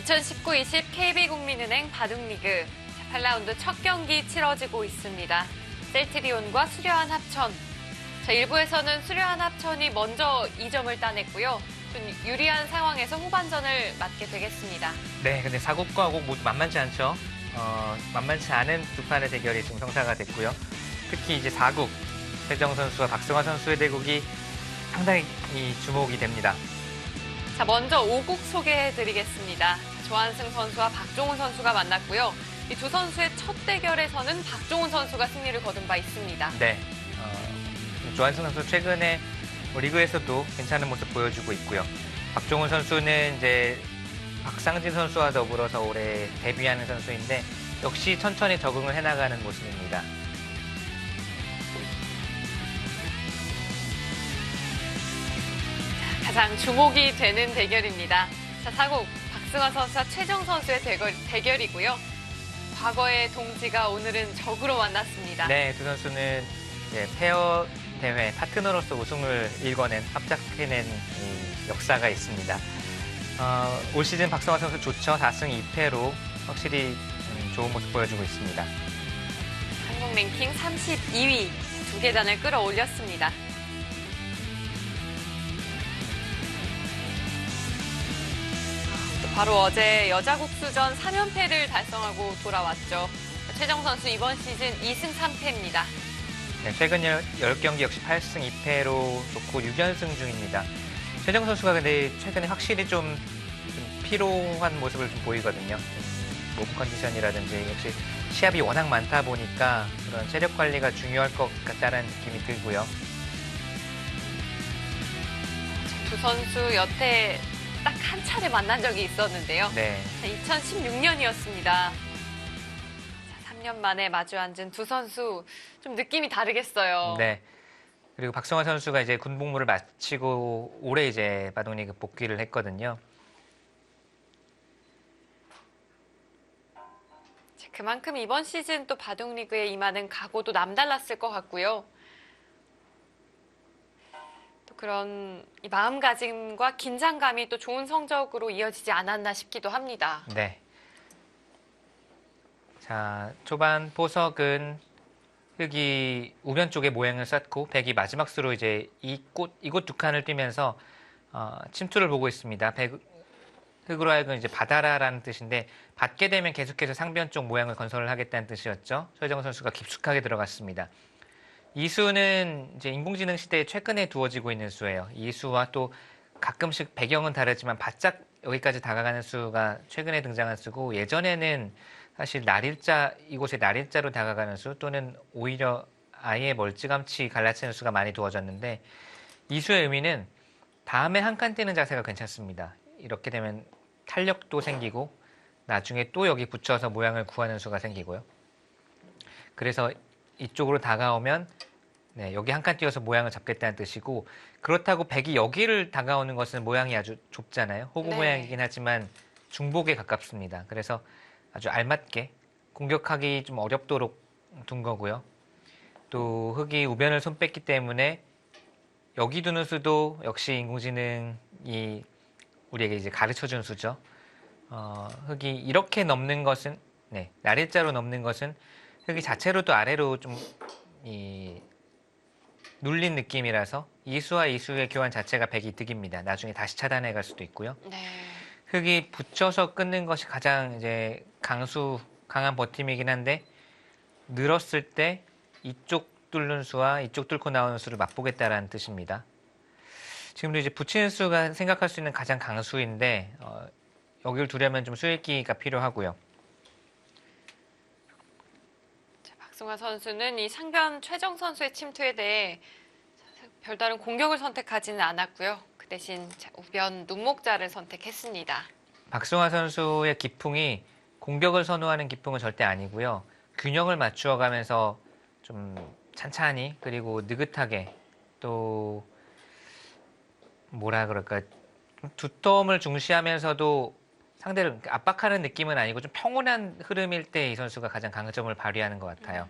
2019-20 KB국민은행 바둑리그 8라운드 첫 경기 치러지고 있습니다. 셀트리온과 수려한 합천. 자, 1부에서는 수려한 합천이 먼저 2점을 따냈고요. 좀 유리한 상황에서 후반전을 맞게 되겠습니다. 네, 근데 사국과 하국 모두 만만치 않죠. 만만치 않은 두 판의 대결이 지금 성사가 됐고요. 특히 이제 4국, 최정 선수와 박승화 선수의 대국이 상당히 주목이 됩니다. 자, 먼저 5국 소개해드리겠습니다. 조한승 선수와 박종훈 선수가 만났고요. 이 두 선수의 첫 대결에서는 박종훈 선수가 승리를 거둔 바 있습니다. 네, 조한승 선수 최근에 리그에서도 괜찮은 모습 보여주고 있고요. 박종훈 선수는 이제 박상진 선수와 더불어서 올해 데뷔하는 선수인데 역시 천천히 적응을 해나가는 모습입니다. 가장 주목이 되는 대결입니다. 자, 4국 박승화 선수와 최정 선수의 대결이고요. 과거의 동지가 오늘은 적으로 만났습니다. 네, 두 선수는 이제 페어 대회 파트너로서 우승을 일궈낸 합작해낸 역사가 있습니다. 올 시즌 박승화 선수 좋죠. 4승 2패로 확실히 좋은 모습 보여주고 있습니다. 한국 랭킹 32위 두 계단을 끌어올렸습니다. 바로 어제 여자국수전 3연패를 달성하고 돌아왔죠. 최정 선수 이번 시즌 2승 3패입니다. 네, 최근 10경기 역시 8승 2패로 좋고 6연승 중입니다. 최정 선수가 근데 최근에 확실히 좀 피로한 모습을 좀 보이거든요. 몸 컨디션이라든지 역시 시합이 워낙 많다 보니까 그런 체력 관리가 중요할 것 같다는 느낌이 들고요. 두 선수 여태 딱 한 차례 만난 적이 있었는데요. 네. 2016년이었습니다. 3년 만에 마주 앉은 두 선수 좀 느낌이 다르겠어요. 네. 그리고 박승화 선수가 이제 군복무를 마치고 올해 이제 바둑리그 복귀를 했거든요. 그만큼 이번 시즌 또 바둑리그에 임하는 각오도 남달랐을 것 같고요. 또 그런 이 마음가짐과 긴장감이 또 좋은 성적으로 이어지지 않았나 싶기도 합니다. 네. 자, 초반 보석은 흑이 우변 쪽에 모양을 쌓고 백이 마지막 수로 이제 이곳 두 칸을 뛰면서 침투를 보고 있습니다. 흑으로 하여금 이제 받아라라는 뜻인데 받게 되면 계속해서 상변 쪽 모양을 건설을 하겠다는 뜻이었죠. 최정 선수가 깊숙하게 들어갔습니다. 이 수는 이제 인공지능 시대에 최근에 두어지고 있는 수예요. 이 수와 또 가끔씩 배경은 다르지만 바짝 여기까지 다가가는 수가 최근에 등장한 수고 예전에는 사실 이곳에 날일자로 다가가는 수 또는 오히려 아예 멀찌감치 갈라치는 수가 많이 두어졌는데 이 수의 의미는 다음에 한 칸 뛰는 자세가 괜찮습니다. 이렇게 되면 탄력도 생기고 나중에 또 여기 붙여서 모양을 구하는 수가 생기고요. 그래서 이쪽으로 다가오면 네, 여기 한 칸 띄어서 모양을 잡겠다는 뜻이고 그렇다고 백이 여기를 다가오는 것은 모양이 아주 좁잖아요. 호구 네. 모양이긴 하지만 중복에 가깝습니다. 그래서 아주 알맞게 공격하기 좀 어렵도록 둔 거고요. 또 흑이 우변을 손 뺐기 때문에 여기 두는 수도 역시 인공지능이 우리에게 이제 가르쳐준 수죠. 흑이 이렇게 넘는 것은 네, 날일자로 넘는 것은 흑이 자체로 또 아래로 좀 눌린 느낌이라서 이 수와 이 수의 교환 자체가 백이 득입니다. 나중에 다시 차단해 갈 수도 있고요. 네. 흑이 붙여서 끊는 것이 가장 이제 강한 버팀이긴 한데 늘었을 때 이쪽 뚫는 수와 이쪽 뚫고 나오는 수를 맛보겠다라는 뜻입니다. 지금도 이제 붙이는 수가 생각할 수 있는 가장 강수인데 여기를 두려면 좀 수읽기가 필요하고요. 자, 박승화 선수는 이 상변 최정 선수의 침투에 대해 별다른 공격을 선택하지는 않았고요. 그 대신 우변 눈목자를 선택했습니다. 박승화 선수의 기풍이 공격을 선호하는 기풍은 절대 아니고요. 균형을 맞추어 가면서 좀 찬찬히 그리고 느긋하게 또 뭐라 그럴까 두텀을 중시하면서도 상대를 압박하는 느낌은 아니고 좀 평온한 흐름일 때 이 선수가 가장 강점을 발휘하는 것 같아요.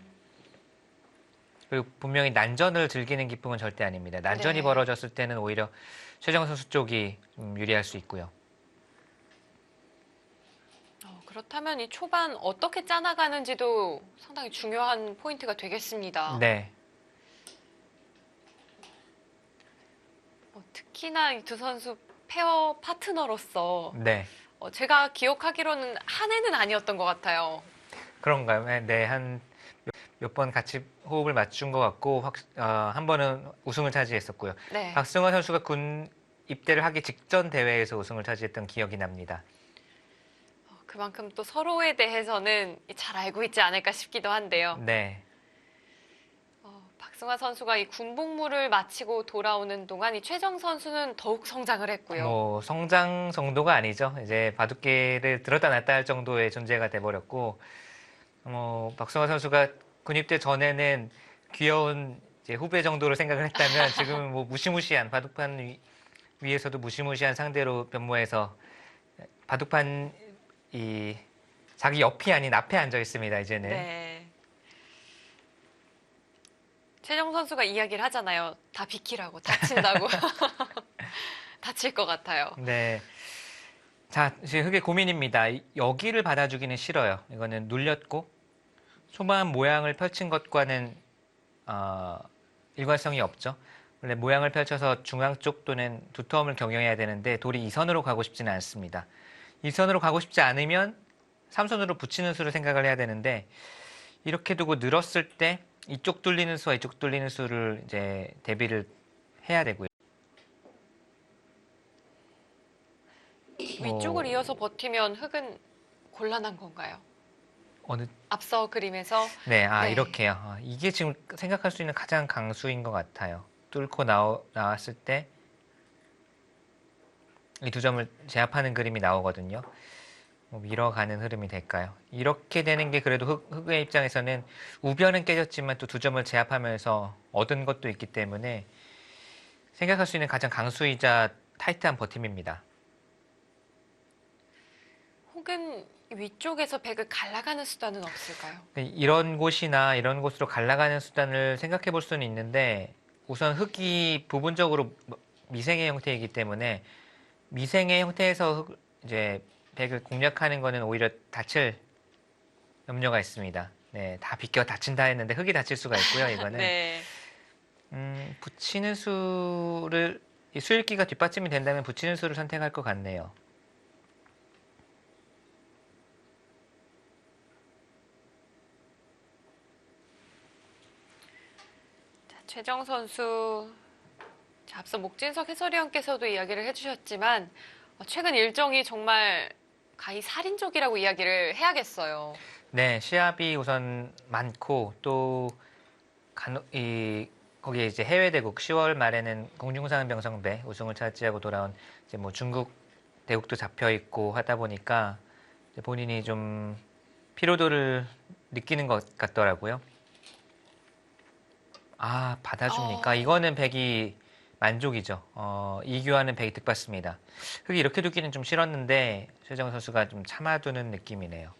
그리고 분명히 난전을 즐기는 기풍은 절대 아닙니다. 난전이 네. 벌어졌을 때는 오히려 최정 선수 쪽이 좀 유리할 수 있고요. 그렇다면 이 초반 어떻게 짜나가는지도 상당히 중요한 포인트가 되겠습니다. 네. 특히나 이 두 선수 페어 파트너로서 네. 제가 기억하기로는 한 해는 아니었던 것 같아요. 그런가요? 네, 한 몇 번 같이 호흡을 맞춘 것 같고, 한 번은 우승을 차지했었고요. 네. 박승호 선수가 군 입대를 하기 직전 대회에서 우승을 차지했던 기억이 납니다. 그만큼 또 서로에 대해서는 잘 알고 있지 않을까 싶기도 한데요. 네. 박승화 선수가 이 군복무를 마치고 돌아오는 동안 이 최정 선수는 더욱 성장을 했고요. 뭐 성장 정도가 아니죠. 이제 바둑계를 들었다 놨다 할 정도의 존재가 돼버렸고, 박승호 선수가 군입대 전에는 귀여운 이제 후배 정도로 생각을 했다면 지금은 뭐 무시무시한 바둑판 위에서도 무시무시한 상대로 변모해서 바둑판 이 자기 옆이 아닌 앞에 앉아 있습니다. 이제는. 네. 최정 선수가 이야기를 하잖아요. 다 비키라고, 다친다고. 다칠 것 같아요. 네. 자, 이제 흑의 고민입니다. 여기를 받아주기는 싫어요. 이거는 눌렸고 초반 모양을 펼친 것과는 일관성이 없죠. 원래 모양을 펼쳐서 중앙 쪽 또는 두터움을 경영해야 되는데 돌이 2선으로 가고 싶지는 않습니다. 2선으로 가고 싶지 않으면 3선으로 붙이는 수를 생각을 해야 되는데 이렇게 두고 늘었을 때 이쪽 뚫리는 수와 이쪽 뚫리는 수를 이제 대비를 해야 되고요. 위쪽을 이어서 버티면 흑은 곤란한 건가요? 어느 앞서 그림에서 네, 네. 이렇게요. 이게 지금 생각할 수 있는 가장 강수인 것 같아요. 뚫고 나왔을 때 이 두 점을 제압하는 그림이 나오거든요. 밀어가는 흐름이 될까요? 이렇게 되는 게 그래도 흑의 입장에서는 우변은 깨졌지만 또 두 점을 제압하면서 얻은 것도 있기 때문에 생각할 수 있는 가장 강수이자 타이트한 버팀입니다. 혹은 위쪽에서 백을 갈라가는 수단은 없을까요? 이런 곳이나 이런 곳으로 갈라가는 수단을 생각해 볼 수는 있는데 우선 흑이 부분적으로 미생의 형태이기 때문에 미생의 형태에서 이제 백을 공략하는 거는 오히려 다칠 염려가 있습니다. 네, 다 비껴 다친다 했는데 흑이 다칠 수가 있고요. 이거는 네. 붙이는 수를 이 수읽기가 뒷받침이 된다면 붙이는 수를 선택할 것 같네요. 최정 선수, 앞서 목진석 해설위원께서도 이야기를 해주셨지만 최근 일정이 정말 가히 살인적이라고 이야기를 해야겠어요. 네, 시합이 우선 많고 또 거기에 이제 해외 대국 10월 말에는 공중상 병성배 우승을 차지하고 돌아온 이제 뭐 중국 대국도 잡혀 있고 하다 보니까 이제 본인이 좀 피로도를 느끼는 것 같더라고요. 받아줍니까? 이거는 백이 만족이죠. 이규환은 백이 득받습니다. 흑이 이렇게 두기는 좀 싫었는데 최정 선수가 좀 참아두는 느낌이네요.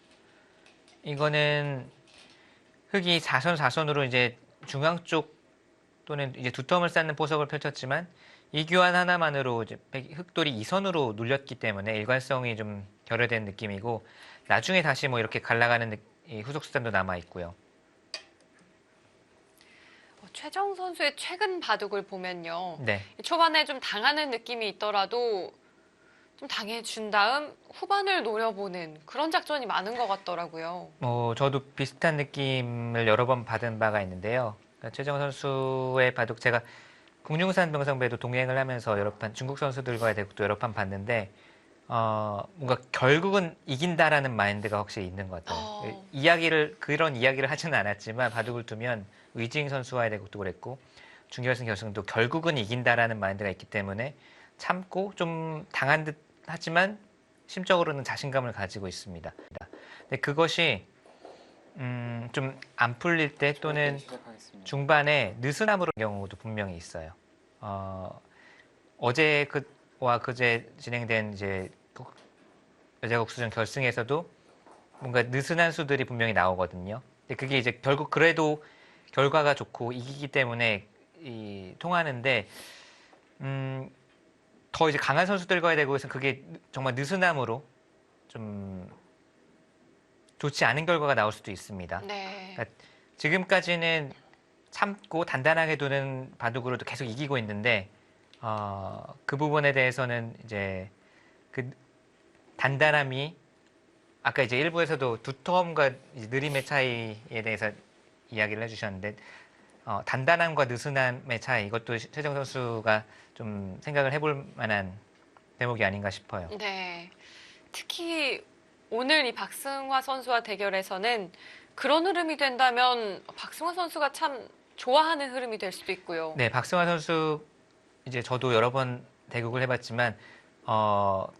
이거는 흑이 4선 4선으로 이제 중앙 쪽 또는 이제 두텀을 쌓는 포석을 펼쳤지만 이규환 하나만으로 이제 흑돌이 2선으로 눌렸기 때문에 일관성이 좀 결여된 느낌이고 나중에 다시 뭐 이렇게 갈라가는 이 후속 수단도 남아 있고요. 최정 선수의 최근 바둑을 보면요. 네. 초반에 좀 당하는 느낌이 있더라도 좀 당해준 다음 후반을 노려보는 그런 작전이 많은 것 같더라고요. 저도 비슷한 느낌을 여러 번 받은 바가 있는데요. 그러니까 최정 선수의 바둑 제가 국룡산 병성배도 동행을 하면서 여러 판 중국 선수들과의 대국도 여러 판 봤는데 뭔가 결국은 이긴다라는 마인드가 확실히 있는 것 같아요. 그런 이야기를 하지는 않았지만 바둑을 두면 의징 선수와의 대국도 그랬고 준결승 결승도 결국은 이긴다라는 마인드가 있기 때문에 참고 좀 당한 듯 하지만 심적으로는 자신감을 가지고 있습니다. 근데 그것이 좀 안 풀릴 때 또는 중반에 느슨함으로 경우도 분명히 있어요. 어제 그와 그제 진행된 이제 여자국수전 결승에서도 뭔가 느슨한 수들이 분명히 나오거든요. 근데 그게 이제 결국 그래도 결과가 좋고 이기기 때문에 통하는데 더 이제 강한 선수들과의 대국에서는 그게 정말 느슨함으로 좀 좋지 않은 결과가 나올 수도 있습니다. 네. 그러니까 지금까지는 참고 단단하게 두는 바둑으로도 계속 이기고 있는데 그 부분에 대해서는 이제 그 단단함이 아까 이제 일부에서도 두터움과 느림의 차이에 대해서 이야기를 해주셨는데 단단함과 느슨함의 차이 이것도 최정 선수가 좀 생각을 해볼 만한 대목이 아닌가 싶어요. 네. 특히 오늘 이 박승화 선수와 대결에서는 그런 흐름이 된다면 박승화 선수가 참 좋아하는 흐름이 될 수도 있고요. 네, 박승환 선수 이제 저도 여러 번 대국을 해봤지만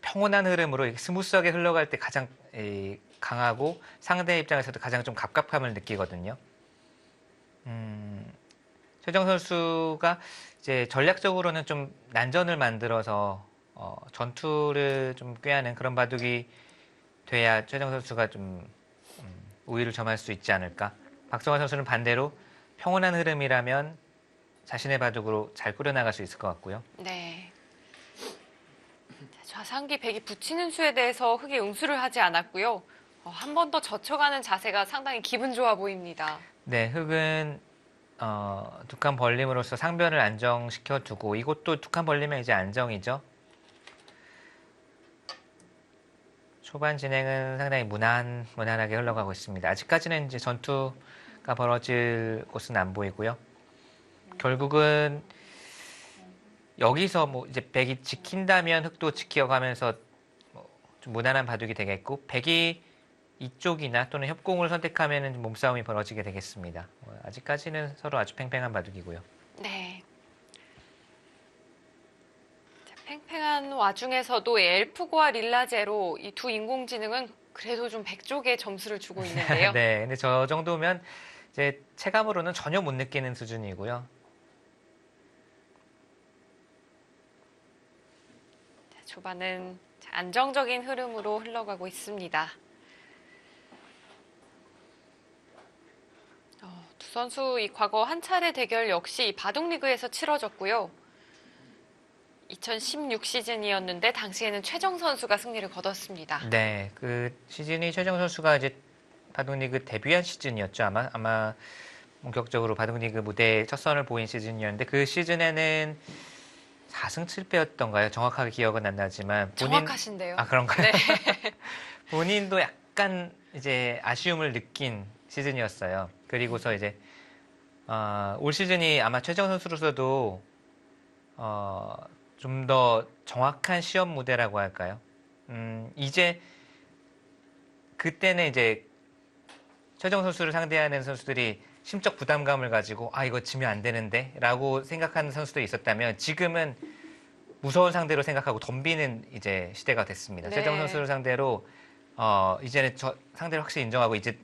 평온한 흐름으로 스무스하게 흘러갈 때 가장 강하고 상대 입장에서도 가장 좀 갑갑함을 느끼거든요. 최정 선수가 이제 전략적으로는 좀 난전을 만들어서 전투를 좀 꾀하는 그런 바둑이 돼야 최정 선수가 좀 우위를 점할 수 있지 않을까. 박성환 선수는 반대로 평온한 흐름이라면 자신의 바둑으로 잘 꾸려나갈 수 있을 것 같고요. 네. 좌상기 백이 붙이는 수에 대해서 흑이 응수를 하지 않았고요. 한 번 더 젖혀가는 자세가 상당히 기분 좋아 보입니다. 네, 흑은 두 칸 벌림으로써 상변을 안정시켜 두고 이것도 두 칸 벌리면 이제 안정이죠. 초반 진행은 상당히 무난하게 흘러가고 있습니다. 아직까지는 이제 전투가 벌어질 곳은 안 보이고요. 결국은 여기서 뭐 이제 백이 지킨다면 흑도 지켜가면서 좀 무난한 바둑이 되겠고 백이 이쪽이나 또는 협공을 선택하면 몸싸움이 벌어지게 되겠습니다. 아직까지는 서로 아주 팽팽한 바둑이고요. 네. 자, 팽팽한 와중에서도 엘프고와 릴라제로 이 두 인공지능은 그래도 좀 백 쪽에 점수를 주고 있는데요. 네, 근데 저 정도면 이제 체감으로는 전혀 못 느끼는 수준이고요. 자, 초반은 안정적인 흐름으로 흘러가고 있습니다. 두 선수 이 과거 한 차례 대결 역시 바둑리그에서 치러졌고요. 2016 시즌이었는데 당시에는 최정 선수가 승리를 거뒀습니다. 네, 그 시즌이 최정 선수가 이제 바둑리그 데뷔한 시즌이었죠. 아마 본격적으로 바둑리그 무대에 첫 선을 보인 시즌이었는데 그 시즌에는 4승 7패였던가요? 정확하게 기억은 안 나지만 정확하신데요. 아, 그런가요? 네. 본인도 약간 이제 아쉬움을 느낀 시즌이었어요. 그리고서 이제 올 시즌이 아마 최정 선수로서도 좀 더 정확한 시험 무대라고 할까요? 이제 그때는 이제 최정 선수를 상대하는 선수들이 심적 부담감을 가지고 이거 지면 안 되는데 라고 생각하는 선수도 있었다면 지금은 무서운 상대로 생각하고 덤비는 이제 시대가 됐습니다. 네. 최정 선수를 상대로 이제는 상대를 확실히 인정하고 이제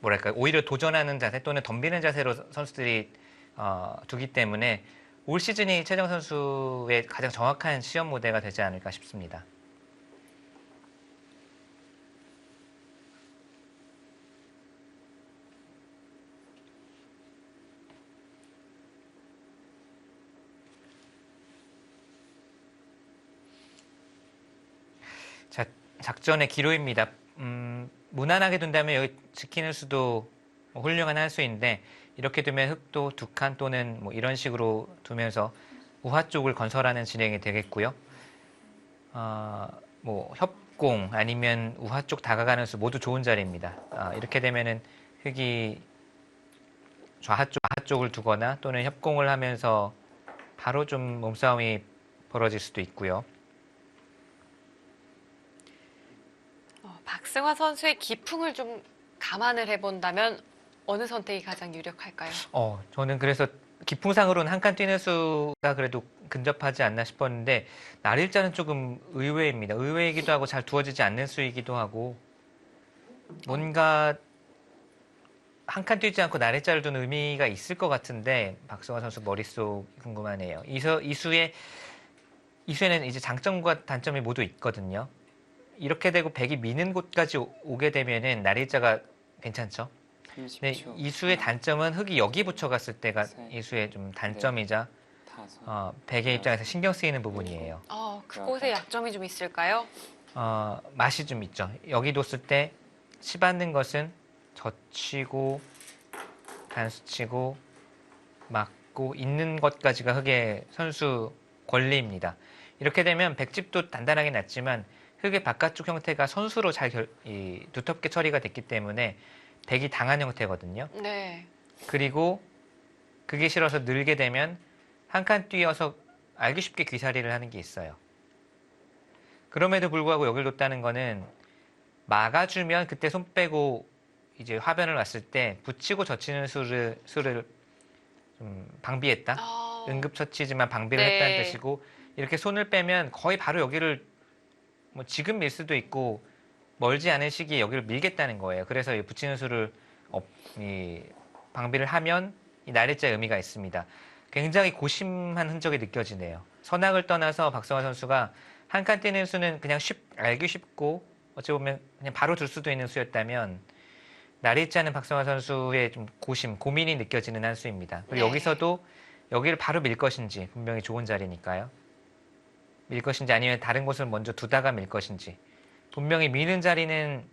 뭐랄까 오히려 도전하는 자세 또는 덤비는 자세로 선수들이 두기 때문에 올 시즌이 최정 선수의 가장 정확한 시험 무대가 되지 않을까 싶습니다. 자, 작전의 기로입니다. 무난하게 둔다면 여기 지키는 수도 훌륭한 한 수인데 이렇게 두면 흑도 두 칸 또는 뭐 이런 식으로 두면서 우화 쪽을 건설하는 진행이 되겠고요. 뭐 협공 아니면 우화 쪽 다가가는 수 모두 좋은 자리입니다. 이렇게 되면은 흑이 좌하 쪽을 두거나 또는 협공을 하면서 바로 좀 몸싸움이 벌어질 수도 있고요. 박승화 선수의 기풍을 좀 감안을 해본다면 어느 선택이 가장 유력할까요? 저는 그래서 기풍상으로는 한 칸 뛰는 수가 그래도 근접하지 않나 싶었는데 날일자는 조금 의외입니다. 의외이기도 하고 잘 두어지지 않는 수이기도 하고 뭔가 한 칸 뛰지 않고 날일자를 두는 의미가 있을 것 같은데 박승화 선수 머릿속 궁금하네요. 이수에는 이제 장점과 단점이 모두 있거든요. 이렇게 되고 백이 미는 곳까지 오게 되면은 날일자가 괜찮죠. 네, 이수의 단점은 흑이 여기 붙여갔을 때가 이수의 좀 단점이자 백의 입장에서 신경 쓰이는 부분이에요. 그곳에 약점이 좀 있을까요? 맛이 좀 있죠. 여기 뒀을 때 치받는 것은 젖히고 단수치고 막고 있는 것까지가 흑의 선수 권리입니다. 이렇게 되면 백집도 단단하게 났지만 흑의 바깥쪽 형태가 선수로 두텁게 처리가 됐기 때문에 백이 당한 형태거든요. 네. 그리고 그게 싫어서 늘게 되면 한 칸 뛰어서 알기 쉽게 귀살이를 하는 게 있어요. 그럼에도 불구하고 여길 뒀다는 거는 막아주면 그때 손 빼고 이제 화변을 왔을 때 붙이고 젖히는 수를 좀 방비했다. 응급처치지만 방비를 네. 했다는 뜻이고 이렇게 손을 빼면 거의 바로 여기를 뭐 지금 밀 수도 있고 멀지 않은 시기에 여기를 밀겠다는 거예요. 그래서 이 붙이는 수를 방비를 하면 이 나래자의 의미가 있습니다. 굉장히 고심한 흔적이 느껴지네요. 선악을 떠나서 박성환 선수가 한 칸 뛰는 수는 그냥 알기 쉽고 어찌 보면 그냥 바로 들 수도 있는 수였다면 나래자는 박성환 선수의 좀 고민이 느껴지는 한 수입니다. 그리고 네. 여기서도 여기를 바로 밀 것인지 분명히 좋은 자리니까요. 밀 것인지 아니면 다른 곳을 먼저 두다가 밀 것인지 분명히 미는 자리는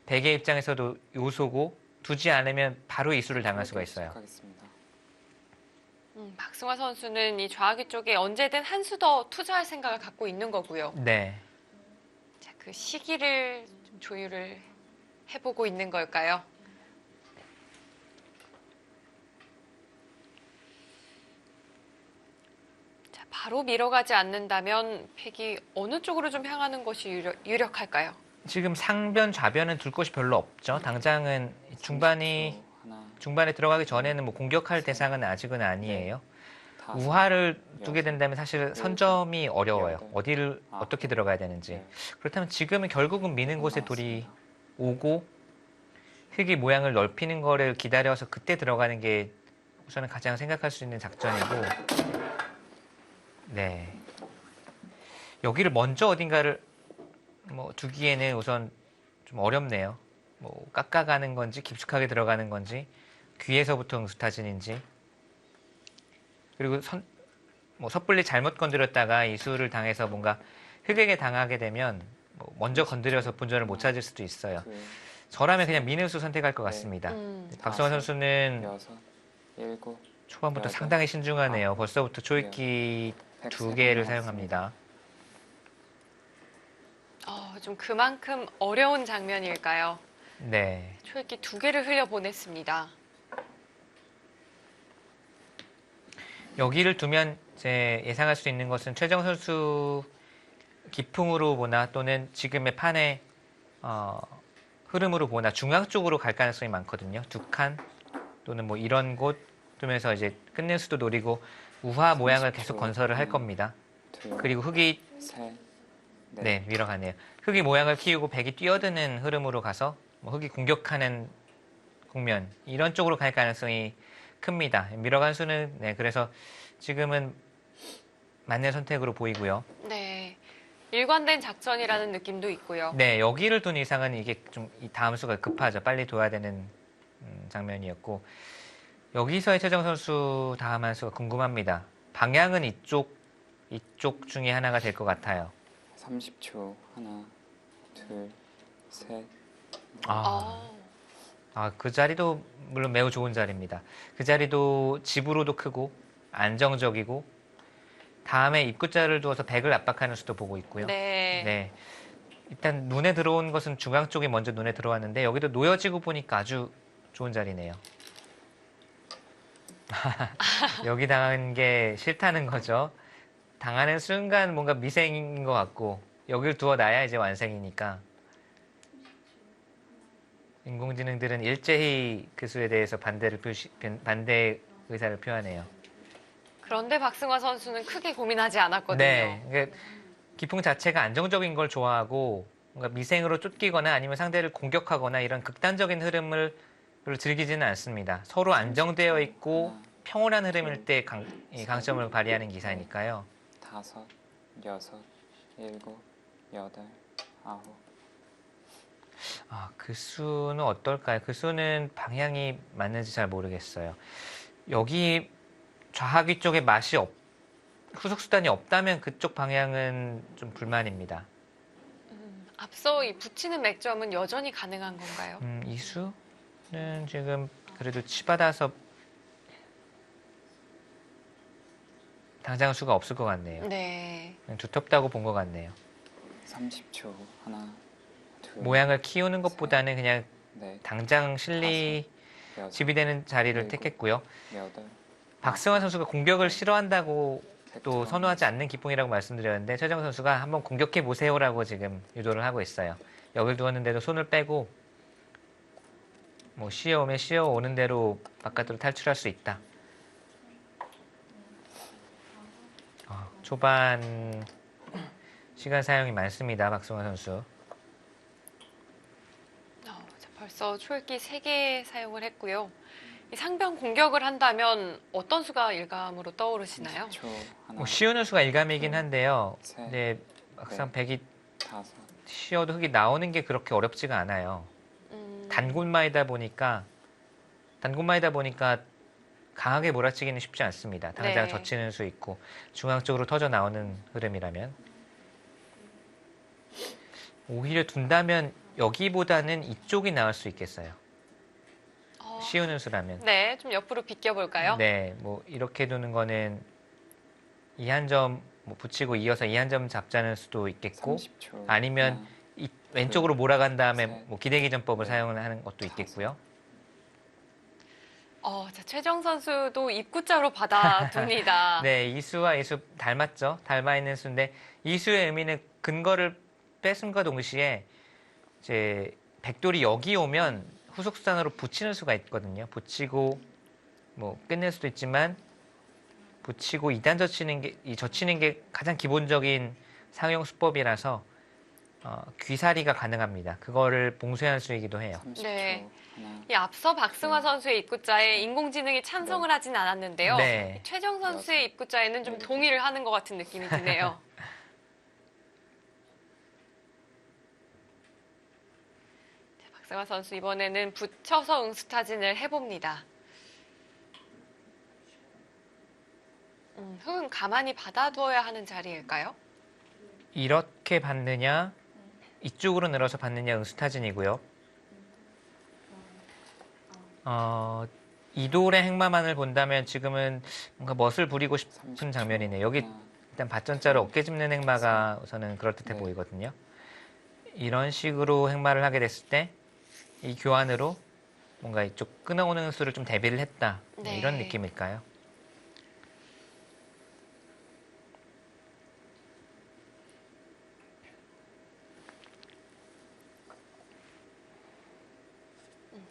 백의 입장에서도 요소고 두지 않으면 바로 이수를 당할 수가 있어요. 시작하겠습니다. 박승화 선수는 이 좌하기 쪽에 언제든 한 수 더 투자할 생각을 갖고 있는 거고요. 네. 자, 그 시기를 좀 조율을 해보고 있는 걸까요? 자, 바로 밀어가지 않는다면 백이 어느 쪽으로 좀 향하는 것이 유력할까요? 지금 상변, 좌변은 둘 곳이 별로 없죠. 당장은 중반에 들어가기 전에는 뭐 공격할 대상은 아직은 아니에요. 우하를 두게 된다면 사실 선점이 어려워요. 어디를 어떻게 들어가야 되는지. 그렇다면 지금은 결국은 미는 곳에 돌이 오고 흙이 모양을 넓히는 거를 기다려서 그때 들어가는 게 우선은 가장 생각할 수 있는 작전이고, 네. 여기를 먼저 어딘가를 뭐 두기에는 우선 좀 어렵네요. 뭐 깎아가는 건지 깊숙하게 들어가는 건지 귀에서부터 응수타진인지 그리고 섣불리 잘못 건드렸다가 이수를 당해서 뭔가 흑에게 당하게 되면 뭐 먼저 건드려서 본전을 못 찾을 수도 있어요. 저라면 그냥 미는수 선택할 것 같습니다. 박성환 선수는 6, 7, 초반부터 여덟, 상당히 신중하네요. 벌써부터 초읽기 2개를 사용합니다. 좀 그만큼 어려운 장면일까요? 네. 초읽기 2개를 흘려보냈습니다. 여기를 두면 이제 예상할 수 있는 것은 최정 선수 기풍으로 보나 또는 지금의 판의 흐름으로 보나 중앙 쪽으로 갈 가능성이 많거든요. 2칸 또는 뭐 이런 곳 두면서 이제 끝낼 수도 노리고 우화 모양을 계속 건설을 할 겁니다. 그리고 흑이 네, 밀어가네요. 흑이 모양을 키우고 백이 뛰어드는 흐름으로 가서 뭐 흑이 공격하는 국면 이런 쪽으로 갈 가능성이 큽니다. 밀어간 수는 네, 그래서 지금은 맞는 선택으로 보이고요. 네, 일관된 작전이라는 느낌도 있고요. 네, 여기를 둔 이상은 이게 좀 이 다음 수가 급하죠. 빨리 둬야 되는 장면이었고 여기서의 최정 선수 다음 한 수가 궁금합니다. 방향은 이쪽 중에 하나가 될 것 같아요. 30초. 하나, 둘, 셋. 그 자리도 물론 매우 좋은 자리입니다. 그 자리도 집으로도 크고 안정적이고 다음에 입구자를 두어서 백을 압박하는 수도 보고 있고요. 네. 일단 눈에 들어온 것은 중앙 쪽이 먼저 눈에 들어왔는데 여기도 놓여지고 보니까 아주 좋은 자리네요. 여기 당한 게 싫다는 거죠. 당하는 순간 뭔가 미생인 것 같고 여길 두어놔야 이제 완성이니까 인공지능들은 일제히 그 수에 대해서 반대 의사를 표하네요. 그런데 박승화 선수는 크게 고민하지 않았거든요. 네, 그러니까 기풍 자체가 안정적인 걸 좋아하고 뭔가 미생으로 쫓기거나 아니면 상대를 공격하거나 이런 극단적인 흐름을 별로 즐기지는 않습니다. 서로 안정되어 있고 평온한 흐름일 때 강점을 발휘하는 기사니까요. 5, 6, 7, 8, 9. 그 수는 어떨까요? 그 수는 방향이 맞는지 잘 모르겠어요. 여기 좌하귀 쪽에 후속 수단이 없다면 그쪽 방향은 좀 불만입니다. 앞서 이 붙이는 맥점은 여전히 가능한 건가요? 이수는 지금 그래도 치받아서 당장 수가 없을 것 같네요. 네. 그냥 두텁다고 본 것 같네요. 30초. 하나, 둘, 모양을 키우는 것보다는 그냥 넷, 당장 실리 여섯, 지비되는 자리를 일곱, 택했고요. 여덟, 박승환 선수가 공격을 싫어한다고 또 팩트로 선호하지 않는 기풍이라고 말씀드렸는데 최정 선수가 한번 공격해 보세요라고 지금 유도를 하고 있어요. 역을 두었는데도 손을 빼고 뭐 쉬어오면 쉬어오는 대로 바깥으로 탈출할 수 있다. 초반 시간 사용이 많습니다. 박승환 선수. 자, 벌써 초읽기 3개 사용을 했고요. 이 상병 공격을 한다면 어떤 수가 일감으로 떠오르시나요? 30초. 하나, 뭐 쉬우는 수가 일감이긴 한데요. 셋, 근데 막상 백이 다섯, 쉬어도 흙이 나오는 게 그렇게 어렵지가 않아요. 단골마이다 보니까 강하게 몰아치기는 쉽지 않습니다. 당장 네. 젖히는 수 있고 중앙 쪽으로 터져 나오는 흐름이라면 오히려 둔다면 여기보다는 이쪽이 나을 수 있겠어요. 쉬우는 수라면. 네, 좀 옆으로 비껴볼까요? 네, 뭐 이렇게 두는 거는 이 한 점 뭐 붙이고 이어서 이 한 점 잡자는 수도 있겠고 30초. 아니면 하나, 왼쪽으로 몰아간 다음에 셋, 뭐 기대기전법을 넷, 사용하는 것도 있겠고요. 자, 최정 선수도 입구자로 받아둡니다. 네, 이수와 이수 닮았죠. 닮아 있는 수인데 이수의 의미는 근거를 뺏음과 동시에 이제 백돌이 여기 오면 후속stan으로 붙이는 수가 있거든요. 붙이고 뭐 끝낼 수도 있지만 붙이고 2단 젖히는 게 가장 기본적인 상용 수법이라서 귀사리가 가능합니다. 그거를 봉쇄한 수이기도 해요. 30초. 네. 하나, 이 앞서 박승화 선수의 입구자에 인공지능이 찬성을 하진 않았는데요. 네. 최정 선수의 입구자에는 좀 동의를 하는 것 같은 느낌이 드네요. 자, 박승화 선수 이번에는 붙여서 응수타진을 해봅니다. 흙은 가만히 받아두어야 하는 자리일까요? 이렇게 받느냐 이쪽으로 늘어서 받느냐 응수타진이고요. 이돌의 행마만을 본다면 지금은 뭔가 멋을 부리고 싶은 30초. 장면이네요. 여기 하나, 일단 밭전자로 어깨 짚는 행마가 우선은 그럴듯해 네. 보이거든요. 이런 식으로 행마를 하게 됐을 때 이 교환으로 뭔가 이쪽 끊어오는 수를 좀 대비를 했다. 네. 이런 느낌일까요?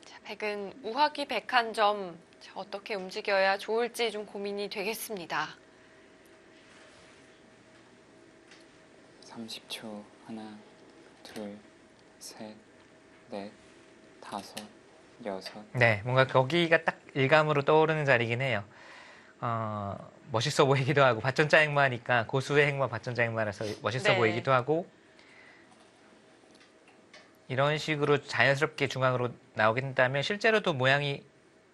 자, 백은 우하기 101점 어떻게 움직여야 좋을지 좀 고민이 되겠습니다. 30초. 하나, 둘, 셋, 넷, 다섯, 여섯, 네, 뭔가 거기가 딱 일감으로 떠오르는 자리긴 해요. 멋있어 보이기도 하고 밭전자 행마니까 고수의 행마 밭전자 행마라서 멋있어 네. 보이기도 하고 이런 식으로 자연스럽게 중앙으로 나오게 된다면 실제로도 모양이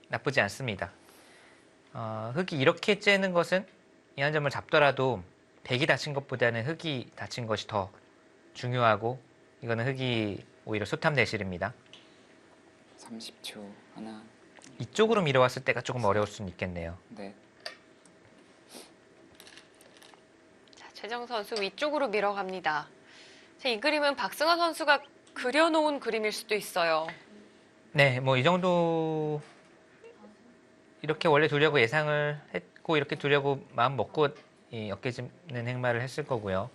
나쁘지 않습니다. 흙이 이렇게 째는 것은 이 한 점을 잡더라도 백이 다친 것보다는 흙이 다친 것이 더 중요하고 이거는 흙이 오히려 소탐대실입니다. 30초. 하나, 이쪽으로 밀어왔을 때가 조금 어려울 수는 있겠네요. 넷, 자, 최정 선수 위쪽으로 밀어갑니다. 자, 이 그림은 박승화 선수가 그려놓은 그림일 수도 있어요. 네, 뭐 이 정도 이렇게 원래 두려고 예상을 했고 이렇게 두려고 마음 먹고 이 어깨 짚는 행마를 했을 거고요.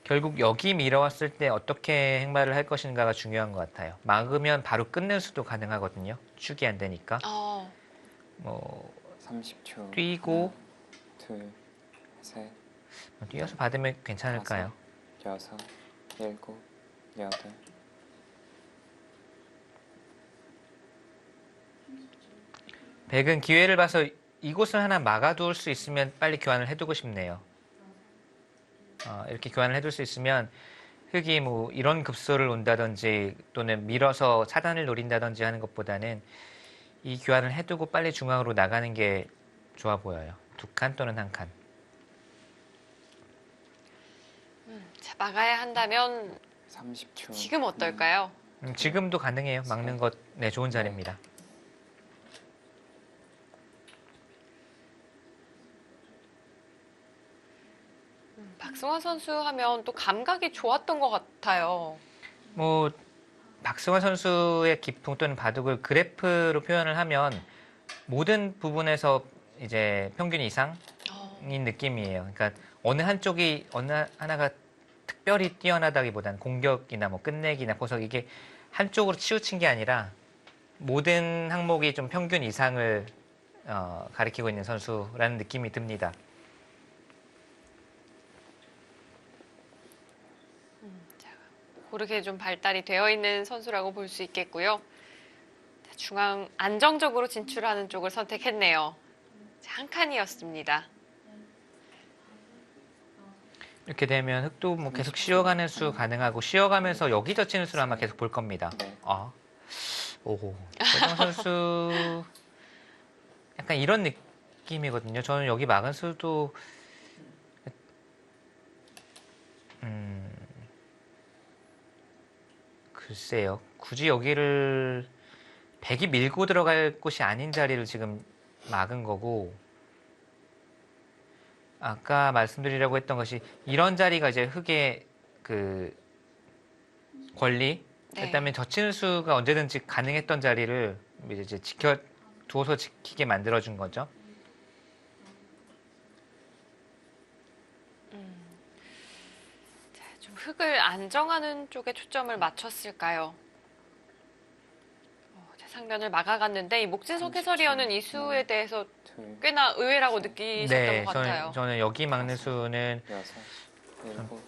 결국 여기 밀어왔을 때 어떻게 행마를 할 것인가가 중요한 것 같아요. 막으면 바로 끝낼 수도 가능하거든요. 축이 안 되니까. 뭐 30초. 뛰고 하나, 둘, 셋, 뛰어서 받으면 괜찮을까요? 여섯, 일곱, 여덟. 백은 기회를 봐서 이곳을 하나 막아둘 수 있으면 빨리 교환을 해두고 싶네요. 이렇게 교환을 해둘 수 있으면 흙이 뭐 이런 급소를 온다든지 또는 밀어서 차단을 노린다든지 하는 것보다는 이 교환을 해두고 빨리 중앙으로 나가는 게 좋아 보여요. 2칸 또는 1칸. 막아야 한다면 30초. 지금 어떨까요? 지금도 가능해요. 막는 것, 네, 좋은 자리입니다. 박승환 선수 하면 또 감각이 좋았던 것 같아요. 뭐 박승환 선수의 기풍 또는 바둑을 그래프로 표현을 하면 모든 부분에서 이제 평균 이상인 느낌이에요. 그러니까 어느 한쪽이 어느 하나가 특별히 뛰어나다기보단 공격이나 뭐 끝내기나 포석 이게 한쪽으로 치우친 게 아니라 모든 항목이 좀 평균 이상을 가리키고 있는 선수라는 느낌이 듭니다. 고르게 좀 발달이 되어 있는 선수라고 볼 수 있겠고요. 자, 중앙 안정적으로 진출하는 쪽을 선택했네요. 자, 한 칸이었습니다. 이렇게 되면 흑도 뭐 계속 쉬어가는 수 가능하고 쉬어가면서 여기 젖히는 수를 아마 계속 볼 겁니다. 네. 아, 오, 최정 선수 약간 이런 느낌이거든요. 저는 여기 막은 수도 글쎄요. 굳이 여기를 백이 밀고 들어갈 곳이 아닌 자리를 지금 막은 거고 아까 말씀드리려고 했던 것이 이런 자리가 이제 흑의 그 권리 네. 그다음에 젖히는 수가 언제든지 가능했던 자리를 이제 두어서 지키게 만들어준 거죠. 자, 좀 흙을 안정하는 쪽에 초점을 맞췄을까요? 자, 상면을 막아갔는데 이 목진석 해설위원은 이 수에 대해서 둘, 꽤나 의외라고 느끼셨던 네, 것 같아요. 저는 여기 막는 수는 여섯, 일곱,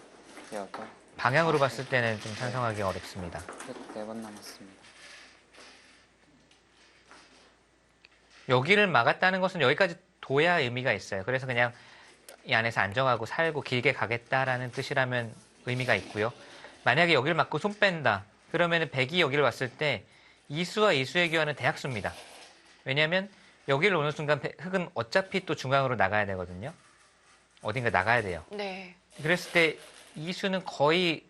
여덟, 방향으로 봤을 때는 좀 찬성하기 어렵습니다. 끝 4번 남았습니다. 여기를 막았다는 것은 여기까지 둬야 의미가 있어요. 그래서 그냥 이 안에서 안정하고 살고 길게 가겠다라는 뜻이라면 의미가 있고요. 만약에 여기를 막고 손 뺀다. 그러면 백이 여기를 왔을 때 이수와 이수의 교환은 대약수입니다. 왜냐하면 여기를 오는 순간 흑은 어차피 또 중앙으로 나가야 되거든요. 어딘가 나가야 돼요. 네. 그랬을 때 이수는 거의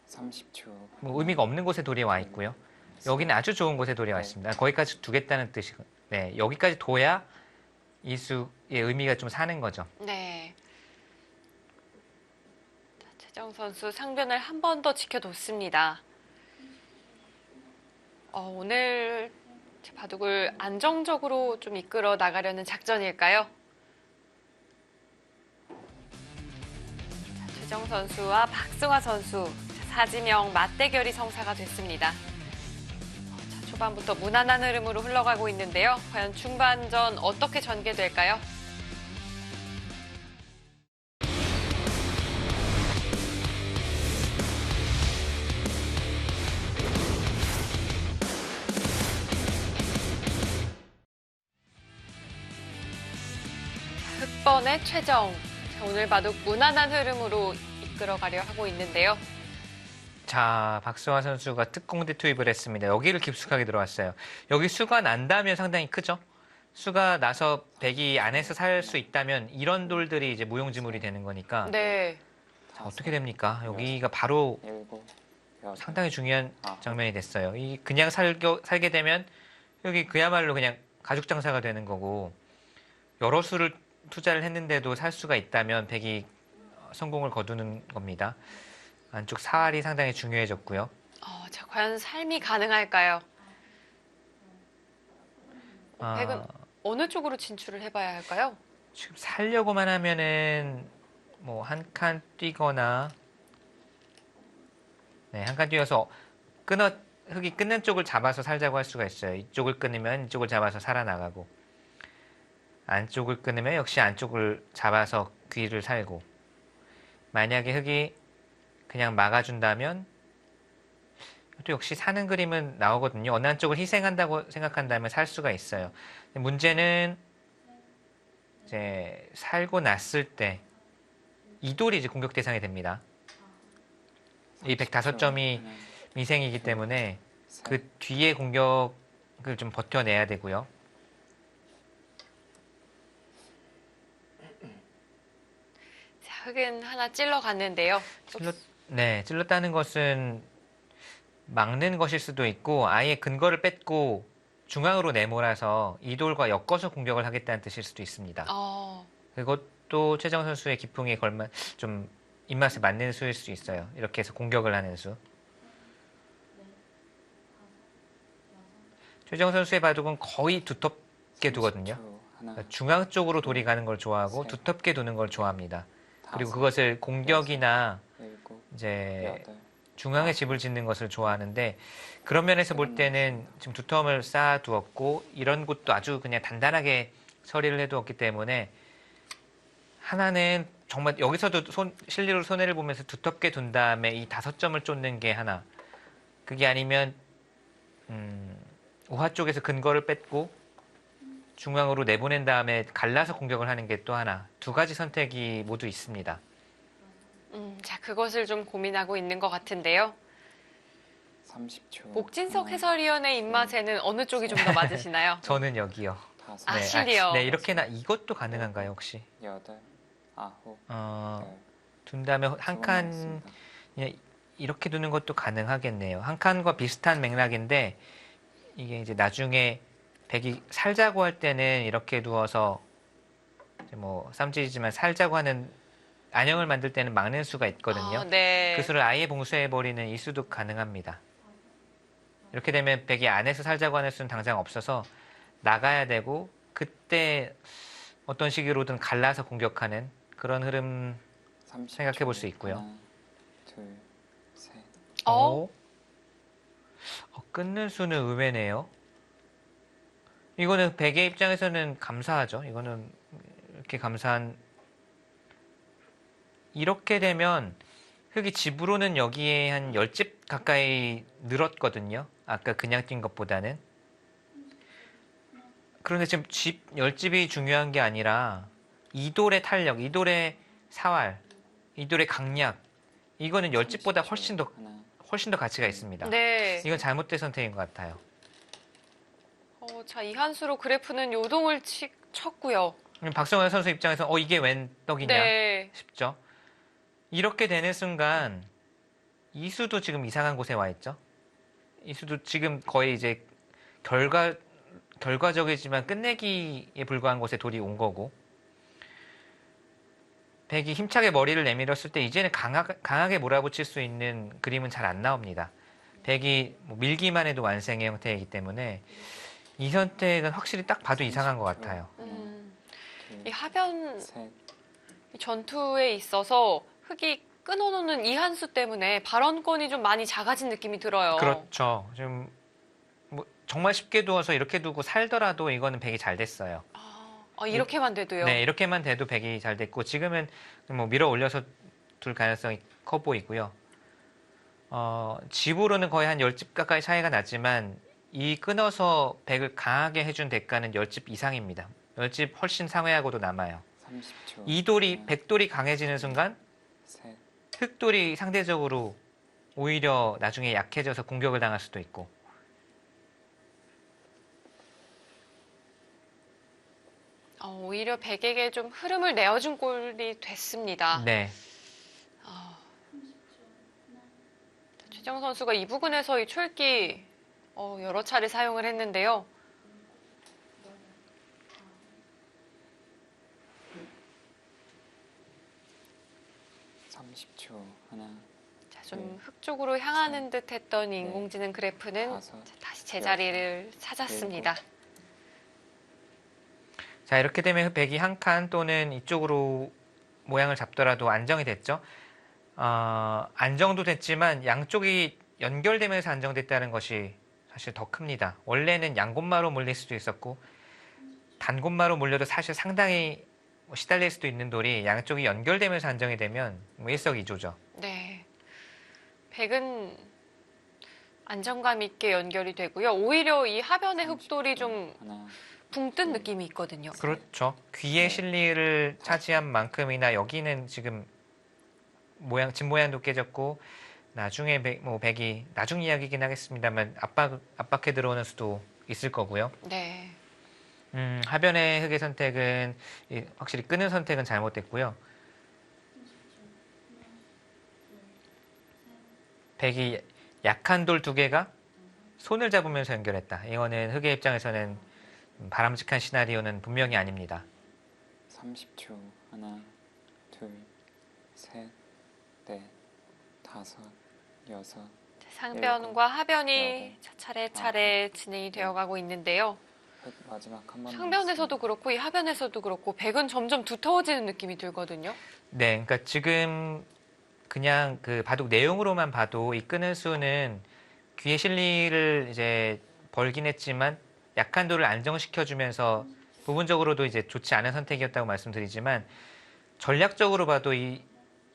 30초. 뭐 의미가 없는 곳에 돌이 와 있고요. 여기는 아주 좋은 곳에 돌이 와 네. 있습니다. 거기까지 두겠다는 뜻이고, 네, 여기까지 둬야 이수의 의미가 좀 사는 거죠. 네. 자, 최정 선수 상변을 한 번 더 지켜뒀습니다. 오늘 제 바둑을 안정적으로 좀 이끌어 나가려는 작전일까요? 자, 최정 선수와 박승화 선수 사지명 맞대결이 성사가 됐습니다. 자, 초반부터 무난한 흐름으로 흘러가고 있는데요. 과연 중반전 어떻게 전개될까요? 흑번의 최정. 자, 오늘 바둑 무난한 흐름으로 이끌어가려 하고 있는데요. 자, 박승화 선수가 특공대 투입을 했습니다. 여기를 깊숙하게 들어왔어요. 여기 수가 난다면 상당히 크죠? 수가 나서 백이 안에서 살 수 있다면 이런 돌들이 이제 무용지물이 되는 거니까. 네. 자, 어떻게 됩니까? 여기가 바로 일곱, 여덟, 상당히 중요한 장면이 됐어요. 이 그냥 살게 되면 여기 그야말로 그냥 가죽 장사가 되는 거고 여러 수를 투자를 했는데도 살 수가 있다면 백이 성공을 거두는 겁니다. 안쪽 사활이 상당히 중요해졌고요. 자, 과연 삶이 가능할까요? 아, 백은 어느 쪽으로 진출을 해봐야 할까요? 지금 살려고만 하면은 뭐 한 칸 뛰거나 네, 한 칸 뛰어서 흙이 끊는 쪽을 잡아서 살자고 할 수가 있어요. 이쪽을 끊으면 이쪽을 잡아서 살아나가고 안쪽을 끊으면 역시 안쪽을 잡아서 귀를 살고 만약에 흙이 그냥 막아준다면 또 역시 사는 그림은 나오거든요. 어느 한쪽을 희생한다고 생각한다면 살 수가 있어요. 문제는 이제 살고 났을 때 이 돌이 이제 공격 대상이 됩니다. 이 105점이 미생이기 때문에 그 뒤에 공격을 좀 버텨내야 되고요. 자, 흙은 하나 찔러갔는데요. 찔렀다는 것은 막는 것일 수도 있고 아예 근거를 뺏고 중앙으로 내몰아서 이 돌과 엮어서 공격을 하겠다는 뜻일 수도 있습니다. 그것도 최정 선수의 기풍에 걸맞 좀 입맛에 맞는 수일 수 있어요. 이렇게 해서 공격을 하는 수. 최정 선수의 바둑은 거의 두텁게 두거든요. 30초. 하나, 그러니까 중앙 쪽으로 돌이 가는 걸 좋아하고 셋, 두텁게 두는 걸 좋아합니다. 그리고 다섯, 그것을 공격이나 일곱, 이제 여덟, 중앙에 집을 짓는 것을 좋아하는데 그런 면에서 볼 때는 지금 두텀을 쌓아두었고 이런 곳도 아주 그냥 단단하게 처리를 해두었기 때문에 하나는 정말 여기서도 실리로 손해를 보면서 두텁게 둔 다음에 이 5점을 쫓는 게 하나, 그게 아니면 우하 쪽에서 근거를 뺏고 중앙으로 내보낸 다음에 갈라서 공격을 하는 게 또 하나, 두 가지 선택이 모두 있습니다. 자, 그것을 좀 고민하고 있는 것 같은데요. 30초. 목진석 하나, 해설위원의 입맛에는 어느 쪽이 좀 더 맞으시나요? 저는 여기요. 다섯, 아, 실리요. 네, 이렇게나 이것도 가능한가요 혹시? 여덟, 아홉, 열. 둔 다음에 한 두번 칸 남았습니다. 이렇게 두는 것도 가능하겠네요. 한 칸과 비슷한 맥락인데 이게 이제 나중에 백이 살자고 할 때는 이렇게 두어서 이제 뭐 쌈짓이지만 살자고 하는 안형을 만들 때는 막는 수가 있거든요. 네. 그 수를 아예 봉쇄해버리는 이 수도 가능합니다. 이렇게 되면 백이 안에서 살자고 하는 수는 당장 없어서 나가야 되고 그때 어떤 식으로든 갈라서 공격하는 그런 흐름 30초. 생각해 볼 수 있고요. 하나, 둘, 셋. 끊는 수는 의외네요. 이거는 백의 입장에서는 감사하죠. 이거는 이렇게 감사한. 이렇게 되면 흙이 집으로는 여기에 한 10집 가까이 늘었거든요. 아까 그냥 뛴 것보다는. 그런데 지금 10집이 중요한 게 아니라 이돌의 탄력, 이돌의 사활, 이돌의 강약, 이거는 10집보다 30초. 훨씬 더 가치가 있습니다. 네. 이건 잘못된 선택인 것 같아요. 자, 이 한 수로 그래프는 요동을 쳤고요. 박성환 선수 입장에서 이게 웬 떡이냐 네. 싶죠. 이렇게 되는 순간 이수도 지금 이상한 곳에 와 있죠. 이수도 지금 거의 이제 결과적이지만 끝내기에 불과한 곳에 돌이 온 거고, 백이 힘차게 머리를 내밀었을 때 이제는 강하게 몰아붙일 수 있는 그림은 잘 안 나옵니다. 백이 뭐 밀기만 해도 완승의 형태이기 때문에 이 선택은 확실히 딱 봐도 이상한 것 같아요. 이 하변 셋. 이 전투에 있어서 흙이 끊어놓는 이 한 수 때문에 발언권이 좀 많이 작아진 느낌이 들어요. 그렇죠. 지금 뭐 정말 쉽게 두어서 이렇게 두고 살더라도 이거는 백이 잘 됐어요. 이렇게만 돼도요. 네, 이렇게만 돼도 백이 잘 됐고 지금은 뭐 밀어 올려서 둘 가능성이 커 보이고요. 집으로는 거의 한 10집 가까이 차이가 나지만 이 끊어서 백을 강하게 해준 대가는 10집 이상입니다. 10집 훨씬 상회하고도 남아요. 30초. 이 돌이, 하나, 백돌이 강해지는 순간 셋. 흑돌이 상대적으로 오히려 나중에 약해져서 공격을 당할 수도 있고. 오히려 백에게 좀 흐름을 내어준 꼴이 됐습니다. 네. 최정 선수가 이 부분에서 이 출기 여러 차례 사용을 했는데요. 하나, 자, 좀 흙 쪽으로 향하는 듯 했던 인공지능 그래프는 다섯, 다시 제자리를 찾았습니다. 자, 이렇게 되면 백이 한 칸 또는 이쪽으로 모양을 잡더라도 안정이 됐죠. 안정도 됐지만 양쪽이 연결되면서 안정됐다는 것이 사실 더 큽니다. 원래는 양곳마로 몰릴 수도 있었고 단곳마로 몰려도 사실 상당히 시달릴 수도 있는 돌이 양쪽이 연결되면서 안정이 되면 일석이조죠. 네. 백은 안정감 있게 연결이 되고요. 오히려 이 하변의 흙돌이 좀 하나, 붕 뜬 느낌이 있거든요. 그렇죠. 귀의 실리를 차지한 만큼이나 여기는 지금 집 모양도 깨졌고 나중에 백이 나중 이야기긴 하겠습니다만 압박해 들어오는 수도 있을 거고요. 네. 하변의 흙의 선택은 확실히 끄는 선택은 잘못됐고요. 백이 약한 돌 두 개가 손을 잡으면서 연결했다. 이거는 흑의 입장에서는 바람직한 시나리오는 분명히 아닙니다. 30초. 하나, 둘, 셋, 넷, 다섯, 여섯. 상변과 하변이 여덟, 차례차례 진행이 되어가고 있는데요. 흑 마지막 한 번. 상변에서도 그렇고 이 하변에서도 그렇고 백은 점점 두터워지는 느낌이 들거든요. 네, 그러니까 지금 그냥 그 바둑 내용으로만 봐도 이 끄는 수는 귀의 실리를 이제 벌긴 했지만 약한 돌을 안정시켜주면서 부분적으로도 이제 좋지 않은 선택이었다고 말씀드리지만 전략적으로 봐도 이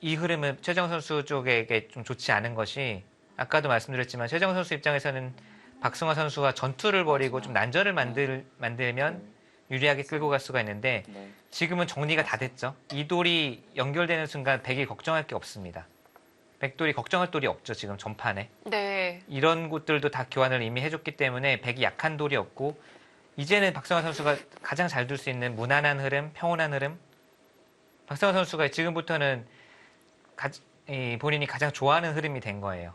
흐름은 최정 선수 쪽에게 좀 좋지 않은 것이 아까도 말씀드렸지만 최정 선수 입장에서는 박승화 선수와 전투를 벌이고 좀 난전을 만들면 유리하게 끌고 갈 수가 있는데 네. 지금은 정리가 다 됐죠. 이 돌이 연결되는 순간 백이 걱정할 게 없습니다. 백돌이 걱정할 돌이 없죠. 지금 전판에. 네. 이런 곳들도 다 교환을 이미 해줬기 때문에 백이 약한 돌이 없고 이제는 박성환 선수가 가장 잘 둘 수 있는 무난한 흐름, 평온한 흐름. 박성환 선수가 지금부터는 본인이 가장 좋아하는 흐름이 된 거예요.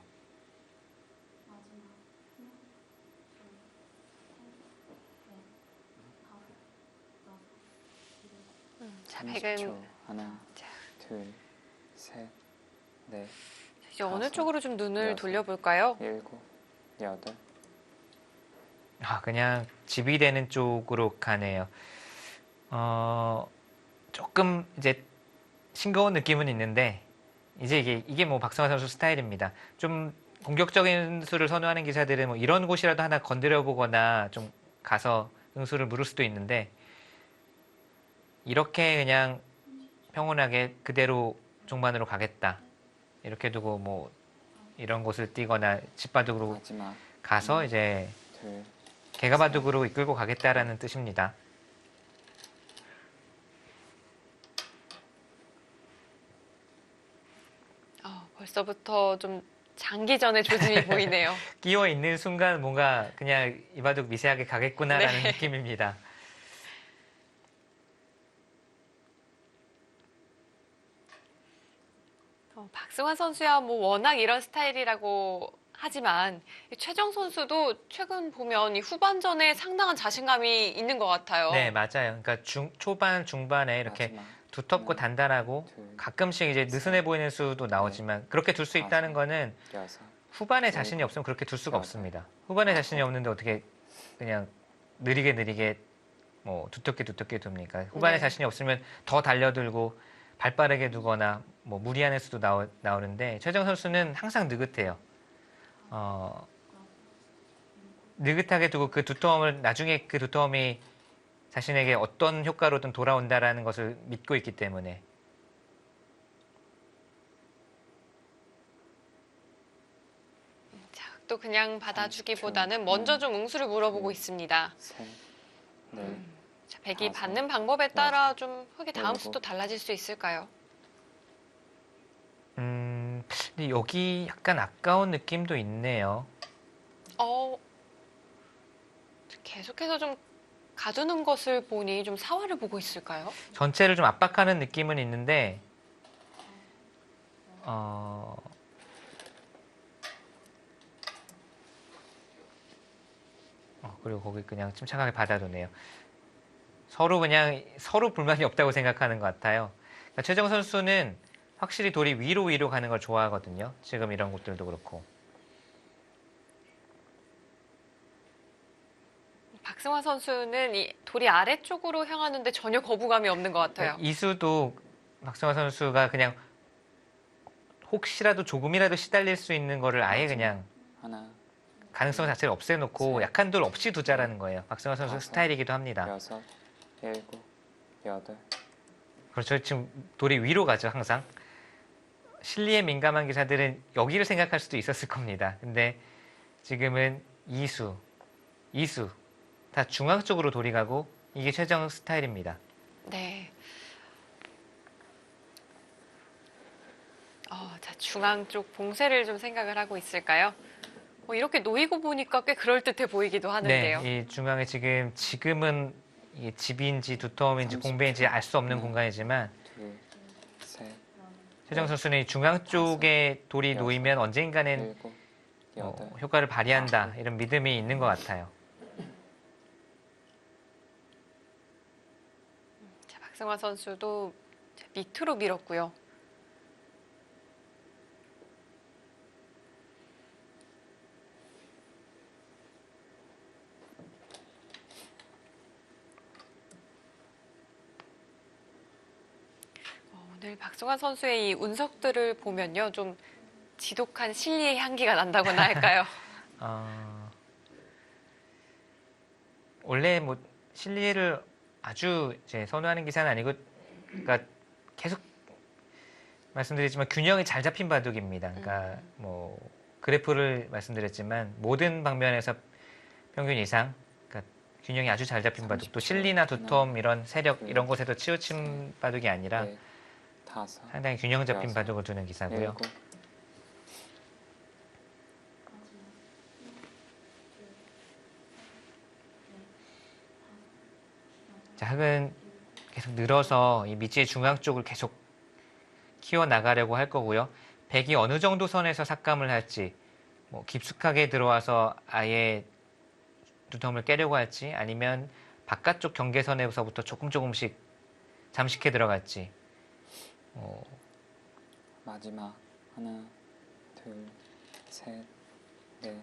자, 30초. 백은 하나, 자, 둘, 셋, 넷, 이제 어느 다섯, 쪽으로 좀 눈을 여섯. 돌려볼까요? 일곱, 여덟. 그냥 집이 되는 쪽으로 가네요. 조금 이제 싱거운 느낌은 있는데 이제 이게 뭐 박성환 선수 스타일입니다. 좀 공격적인 수를 선호하는 기사들은 뭐 이런 곳이라도 하나 건드려 보거나 좀 가서 응수를 물을 수도 있는데 이렇게 그냥 평온하게 그대로 종반으로 가겠다. 이렇게 두고 뭐 이런 곳을 뛰거나 집바둑으로 마지막. 가서 이제 둘, 개가바둑으로 이끌고 가겠다라는 뜻입니다. 벌써부터 좀 장기전의 조짐이 보이네요. 끼어 있는 순간 뭔가 그냥 이 바둑 미세하게 가겠구나라는 네. 느낌입니다. 박승환 선수야 뭐 워낙 이런 스타일이라고 하지만 이 최정 선수도 최근 보면 이 후반전에 상당한 자신감이 있는 것 같아요. 네, 맞아요. 그러니까 초반, 중반에 이렇게 마지막. 두텁고 하나, 단단하고 둘, 가끔씩 이제 느슨해 보이는 수도 나오지만 그렇게 둘 수 있다는 거는 여섯. 후반에 자신이 없으면 그렇게 둘 수가 없습니다. 후반에 자신이 없는데 어떻게 그냥 느리게 뭐 두텁게 둡니까? 후반에 네. 자신이 없으면 더 달려들고 발 빠르게 두거나 뭐 무리하는 수도 나오는데 최정 선수는 항상 느긋해요. 느긋하게 두고 그 두터움을 나중에 그 두터움이 자신에게 어떤 효과로든 돌아온다라는 것을 믿고 있기 때문에 자, 또 그냥 받아주기보다는 30초. 먼저 좀 응수를 물어보고 있습니다. 셋, 넷, 자, 백이 다섯, 받는 방법에 따라 여섯, 좀 흑의 다음 일곱. 수도 달라질 수 있을까요? 근데 여기 약간 아까운 느낌도 있네요. 계속해서 좀 가두는 것을 보니 좀 사활을 보고 있을까요? 전체를 좀 압박하는 느낌은 있는데 그리고 거기 그냥 침착하게 받아두네요. 서로 불만이 없다고 생각하는 것 같아요. 그러니까 최정 선수는 확실히 돌이 위로 가는 걸 좋아하거든요. 지금 이런 곳들도 그렇고. 박승환 선수는 이 돌이 아래쪽으로 향하는데 전혀 거부감이 없는 것 같아요. 이수도 박성화 선수가 그냥 혹시라도 조금이라도 시달릴 수 있는 거를 아예 그냥 하나, 가능성 자체를 없애놓고 셋, 약한 돌 없이 두자라는 거예요. 박성화 선수 다섯, 스타일이기도 합니다. 여섯, 일곱, 여덟. 그렇죠. 지금 돌이 위로 가죠, 항상. 실리에 민감한 기사들은 여기를 생각할 수도 있었을 겁니다. 근데 지금은 이수 다 중앙 쪽으로 돌이 가고 이게 최정 스타일입니다. 네. 자, 중앙 쪽 봉쇄를 좀 생각을 하고 있을까요? 이렇게 놓이고 보니까 꽤 그럴듯해 보이기도 하는데요. 네, 이 중앙에 지금은 이게 집인지 두터움인지 30초. 공배인지 알 수 없는 하나, 공간이지만 둘, 셋, 최정 선수는 중앙 쪽에 돌이 여섯, 놓이면 언젠가는 일곱, 여덟, 효과를 발휘한다 이런 믿음이 있는 것 같아요. 자, 박승화 선수도 밑으로 밀었고요. 오늘 박승환 선수의 이 운석들을 보면요, 좀 지독한 실리의 향기가 난다고나 할까요? 원래 뭐 실리를 아주 이제 선호하는 기사는 아니고, 그러니까 계속 말씀드리지만 균형이 잘 잡힌 바둑입니다. 그러니까 뭐 그래프를 말씀드렸지만 모든 방면에서 평균 이상, 그러니까 균형이 아주 잘 잡힌 바둑. 또 실리나 두텀 이런 세력 이런 곳에도 치우친 바둑이 아니라 넷, 다섯, 상당히 균형 잡힌 여섯, 바둑을 두는 기사고요. 일곱, 자, 흙은 계속 늘어서 이 밑지의 중앙 쪽을 계속 키워 나가려고 할 거고요. 백이 어느 정도 선에서 삭감을 할지, 뭐 깊숙하게 들어와서 아예 두텀을 깨려고 할지, 아니면 바깥쪽 경계선에서부터 조금씩 잠식해 들어갈지. 마지막 하나, 둘, 셋, 넷,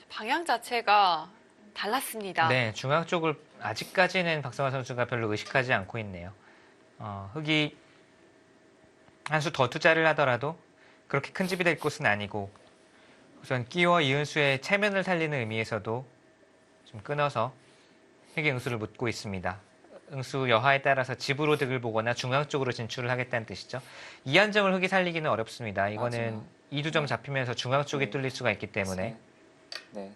방향 자체가 달랐습니다. 네, 중앙 쪽을 아직까지는 박성환 선수가 별로 의식하지 않고 있네요. 흙이 한 수 더 투자를 하더라도 그렇게 큰 집이 될 곳은 아니고, 우선 끼와 이은수의 체면을 살리는 의미에서도 좀 끊어서 흙의 응수를 묻고 있습니다. 응수 여하에 따라서 집으로 득을 보거나 중앙 쪽으로 진출을 하겠다는 뜻이죠. 이 한 점을 흙이 살리기는 어렵습니다. 이거는 마지막. 2두 점 잡히면서 중앙 쪽이 뚫릴 수가 있기 때문에. 셋, 넷,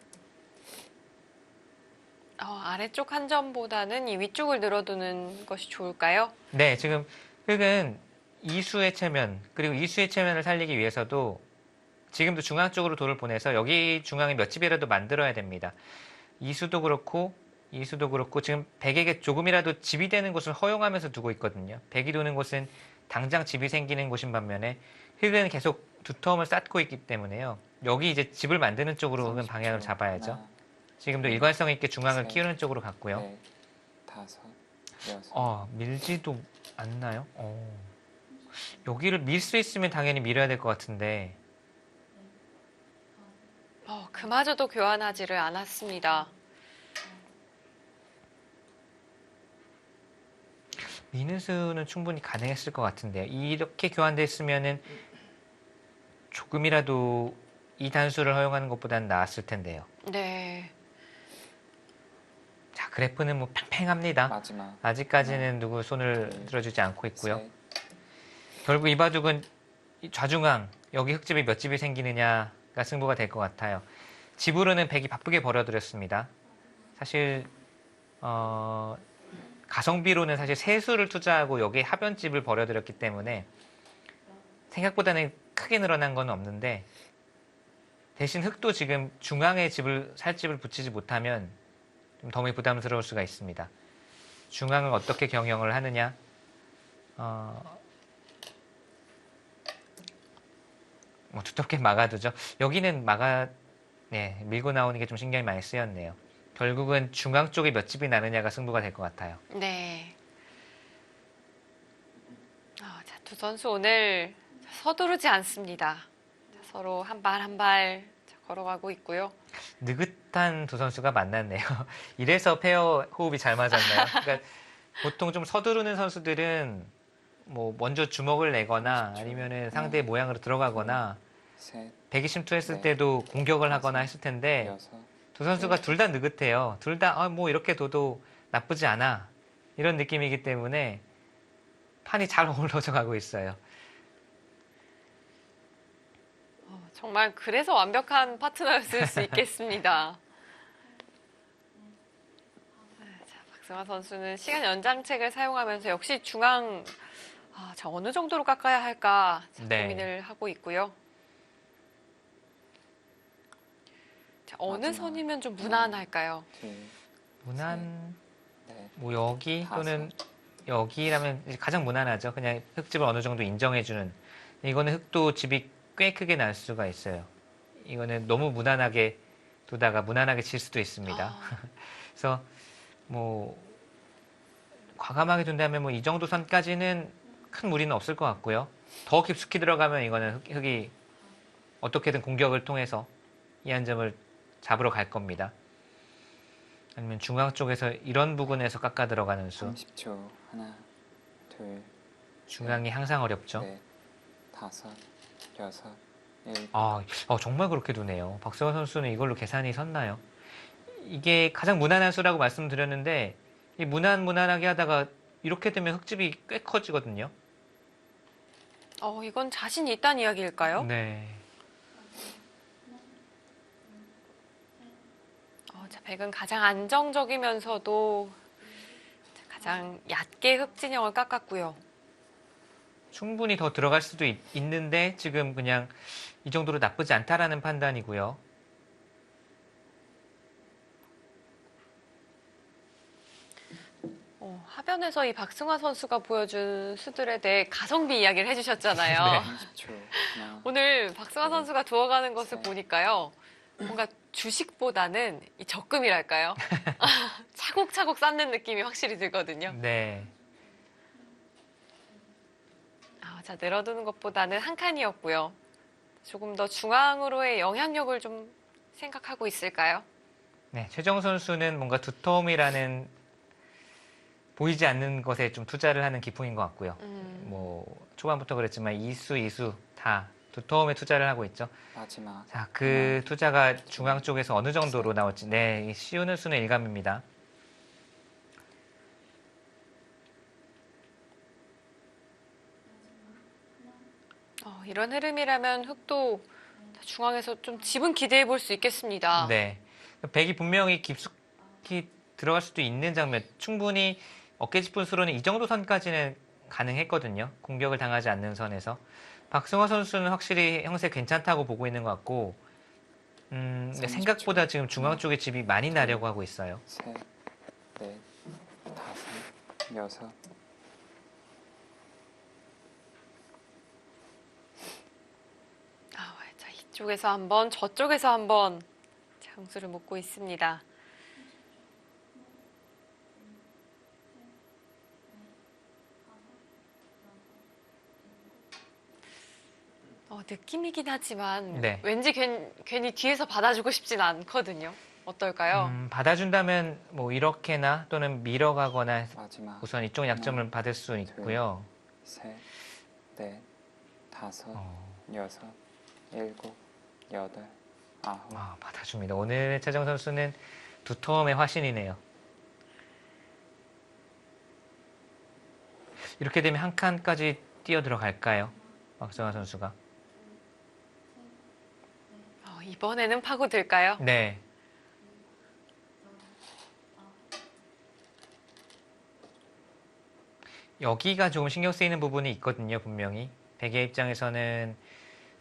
아래쪽 한 점보다는 이 위쪽을 늘어두는 것이 좋을까요? 네, 지금 흙은 이수의 체면, 그리고 이수의 체면을 살리기 위해서도 지금도 중앙 쪽으로 돌을 보내서 여기 중앙에 몇 집이라도 만들어야 됩니다. 이수도 그렇고 지금 백에게 조금이라도 집이 되는 곳을 허용하면서 두고 있거든요. 백이 도는 곳은 당장 집이 생기는 곳인 반면에 흙은 계속 두텀을 쌓고 있기 때문에요. 여기 이제 집을 만드는 쪽으로 흙은 방향을 30초. 잡아야죠. 하나, 지금도 일관성 있게 중앙을 셋, 키우는 쪽으로 갔고요. 넷, 다섯, 여섯, 밀지도 않나요? 여기를 밀 수 있으면 당연히 밀어야 될 것 같은데. 그마저도 교환하지를 않았습니다. 미는 수는 충분히 가능했을 것 같은데요. 이렇게 교환됐으면은 조금이라도 이 단수를 허용하는 것보다는 나았을 텐데요. 네. 자, 그래프는 뭐 팽팽합니다. 마지막 아직까지는 누구 손을 들어주지 않고 있고요. 셋, 결국 이 바둑은 이 좌중앙, 여기 흙집이 몇 집이 생기느냐가 승부가 될 것 같아요. 집으로는 백이 바쁘게 벌어들였습니다. 사실 가성비로는 사실 세수를 투자하고 여기에 하변집을 벌여들였기 때문에 생각보다는 크게 늘어난 건 없는데, 대신 흙도 지금 중앙에 살 집을 붙이지 못하면 좀 덤이 부담스러울 수가 있습니다. 중앙을 어떻게 경영을 하느냐, 뭐 두텁게 막아두죠. 여기는 밀고 나오는 게 좀 신경이 많이 쓰였네요. 결국은 중앙 쪽에 몇 집이 나느냐가 승부가 될 것 같아요. 네. 자, 두 선수 오늘 서두르지 않습니다. 자, 서로 한 발 한 발 걸어가고 있고요. 느긋한 두 선수가 만났네요. 이래서 페어 호흡이 잘 맞았나요? 그러니까 보통 좀 서두르는 선수들은 뭐 먼저 주먹을 내거나 아니면은 상대의 모양으로 들어가거나 셋, 백이 침투했을 네. 때도 공격을 하거나 했을 텐데, 여섯, 두 선수가 둘 다 느긋해요. 둘 다 뭐 이렇게 둬도 나쁘지 않아, 이런 느낌이기 때문에 판이 잘 어우러져 가고 있어요. 정말 그래서 완벽한 파트너였을 수 있겠습니다. 자, 박승환 선수는 시간 연장책을 사용하면서 역시 중앙 자, 어느 정도로 깎아야 할까 자, 네. 고민을 하고 있고요. 자, 어느 마지막. 선이면 좀 무난할까요? 둘, 무난 넷, 뭐 여기 다섯. 또는 여기라면 이제 가장 무난하죠. 그냥 흙집을 어느 정도 인정해주는. 이거는 흙도 집이 꽤 크게 날 수가 있어요. 이거는 너무 무난하게 두다가 무난하게 질 수도 있습니다. 아, 그래서 뭐 과감하게 둔다면 뭐 이 정도 선까지는 큰 무리는 없을 것 같고요. 더 깊숙이 들어가면 이거는 흙이 어떻게든 공격을 통해서 이 한 점을 잡으러 갈 겁니다. 아니면 중앙 쪽에서 이런 부분에서 깎아 들어가는 수. 30초. 하나, 둘, 중앙이 항상 어렵죠. 넷, 다섯, 여섯, 일곱. 정말 그렇게 두네요. 박성환 선수는 이걸로 계산이 섰나요? 이게 가장 무난한 수라고 말씀드렸는데 이 무난하게 하다가 이렇게 되면 흙집이 꽤 커지거든요. 이건 자신 있다는 이야기일까요? 네. 자, 백은 가장 안정적이면서도 가장 얕게 흙진영을 깎았고요. 충분히 더 들어갈 수도 있는데 지금 그냥 이 정도로 나쁘지 않다라는 판단이고요. 하변에서 이 박승화 선수가 보여준 수들에 대해 가성비 이야기를 해주셨잖아요. 네. 30초. 하나, 오늘 박승화 선수가 두어가는 것을 네. 보니까요. 뭔가 주식보다는 이 적금이랄까요? 차곡차곡 쌓는 느낌이 확실히 들거든요. 네. 자, 늘어두는 것보다는 한 칸이었고요. 조금 더 중앙으로의 영향력을 좀 생각하고 있을까요? 네. 최정 선수는 뭔가 두터움이라는 보이지 않는 것에 좀 투자를 하는 기풍인 것 같고요. 뭐 초반부터 그랬지만 이수 다 두터움에 투자를 하고 있죠. 마지막. 자, 그 투자가 중앙 쪽에서 어느 정도로 나올지. 네, 씌우는 수는 일감입니다. 이런 흐름이라면 흙도 중앙에서 좀 집은 기대해 볼 수 있겠습니다. 네. 백이 분명히 깊숙이 들어갈 수도 있는 장면. 충분히 어깨 짚은 수로는 이 정도 선까지는 가능했거든요. 공격을 당하지 않는 선에서. 박승화 선수는 확실히 형세 괜찮다고 보고 있는 것 같고, 근데 30초. 생각보다 지금 중앙 쪽에 집이 많이 나려고 하고 있어요. 셋, 넷, 다섯, 여섯. 자, 이쪽에서 한 번, 저쪽에서 한 번 장수를 묶고 있습니다. 느낌이긴 하지만 네. 왠지 괜히 뒤에서 받아주고 싶진 않거든요. 어떨까요? 받아준다면 뭐 이렇게나 또는 밀어가거나 마지막. 우선 이쪽 약점을 받을 수 있고요. 셋, 넷, 다섯, 어, 여섯, 일곱, 여덟, 아홉. 받아줍니다. 오늘 최정 선수는 두터움의 화신이네요. 이렇게 되면 한 칸까지 뛰어 들어갈까요? 박성환 선수가. 이번에는 파고들까요? 네. 여기가 조금 신경 쓰이는 부분이 있거든요, 분명히. 백의 입장에서는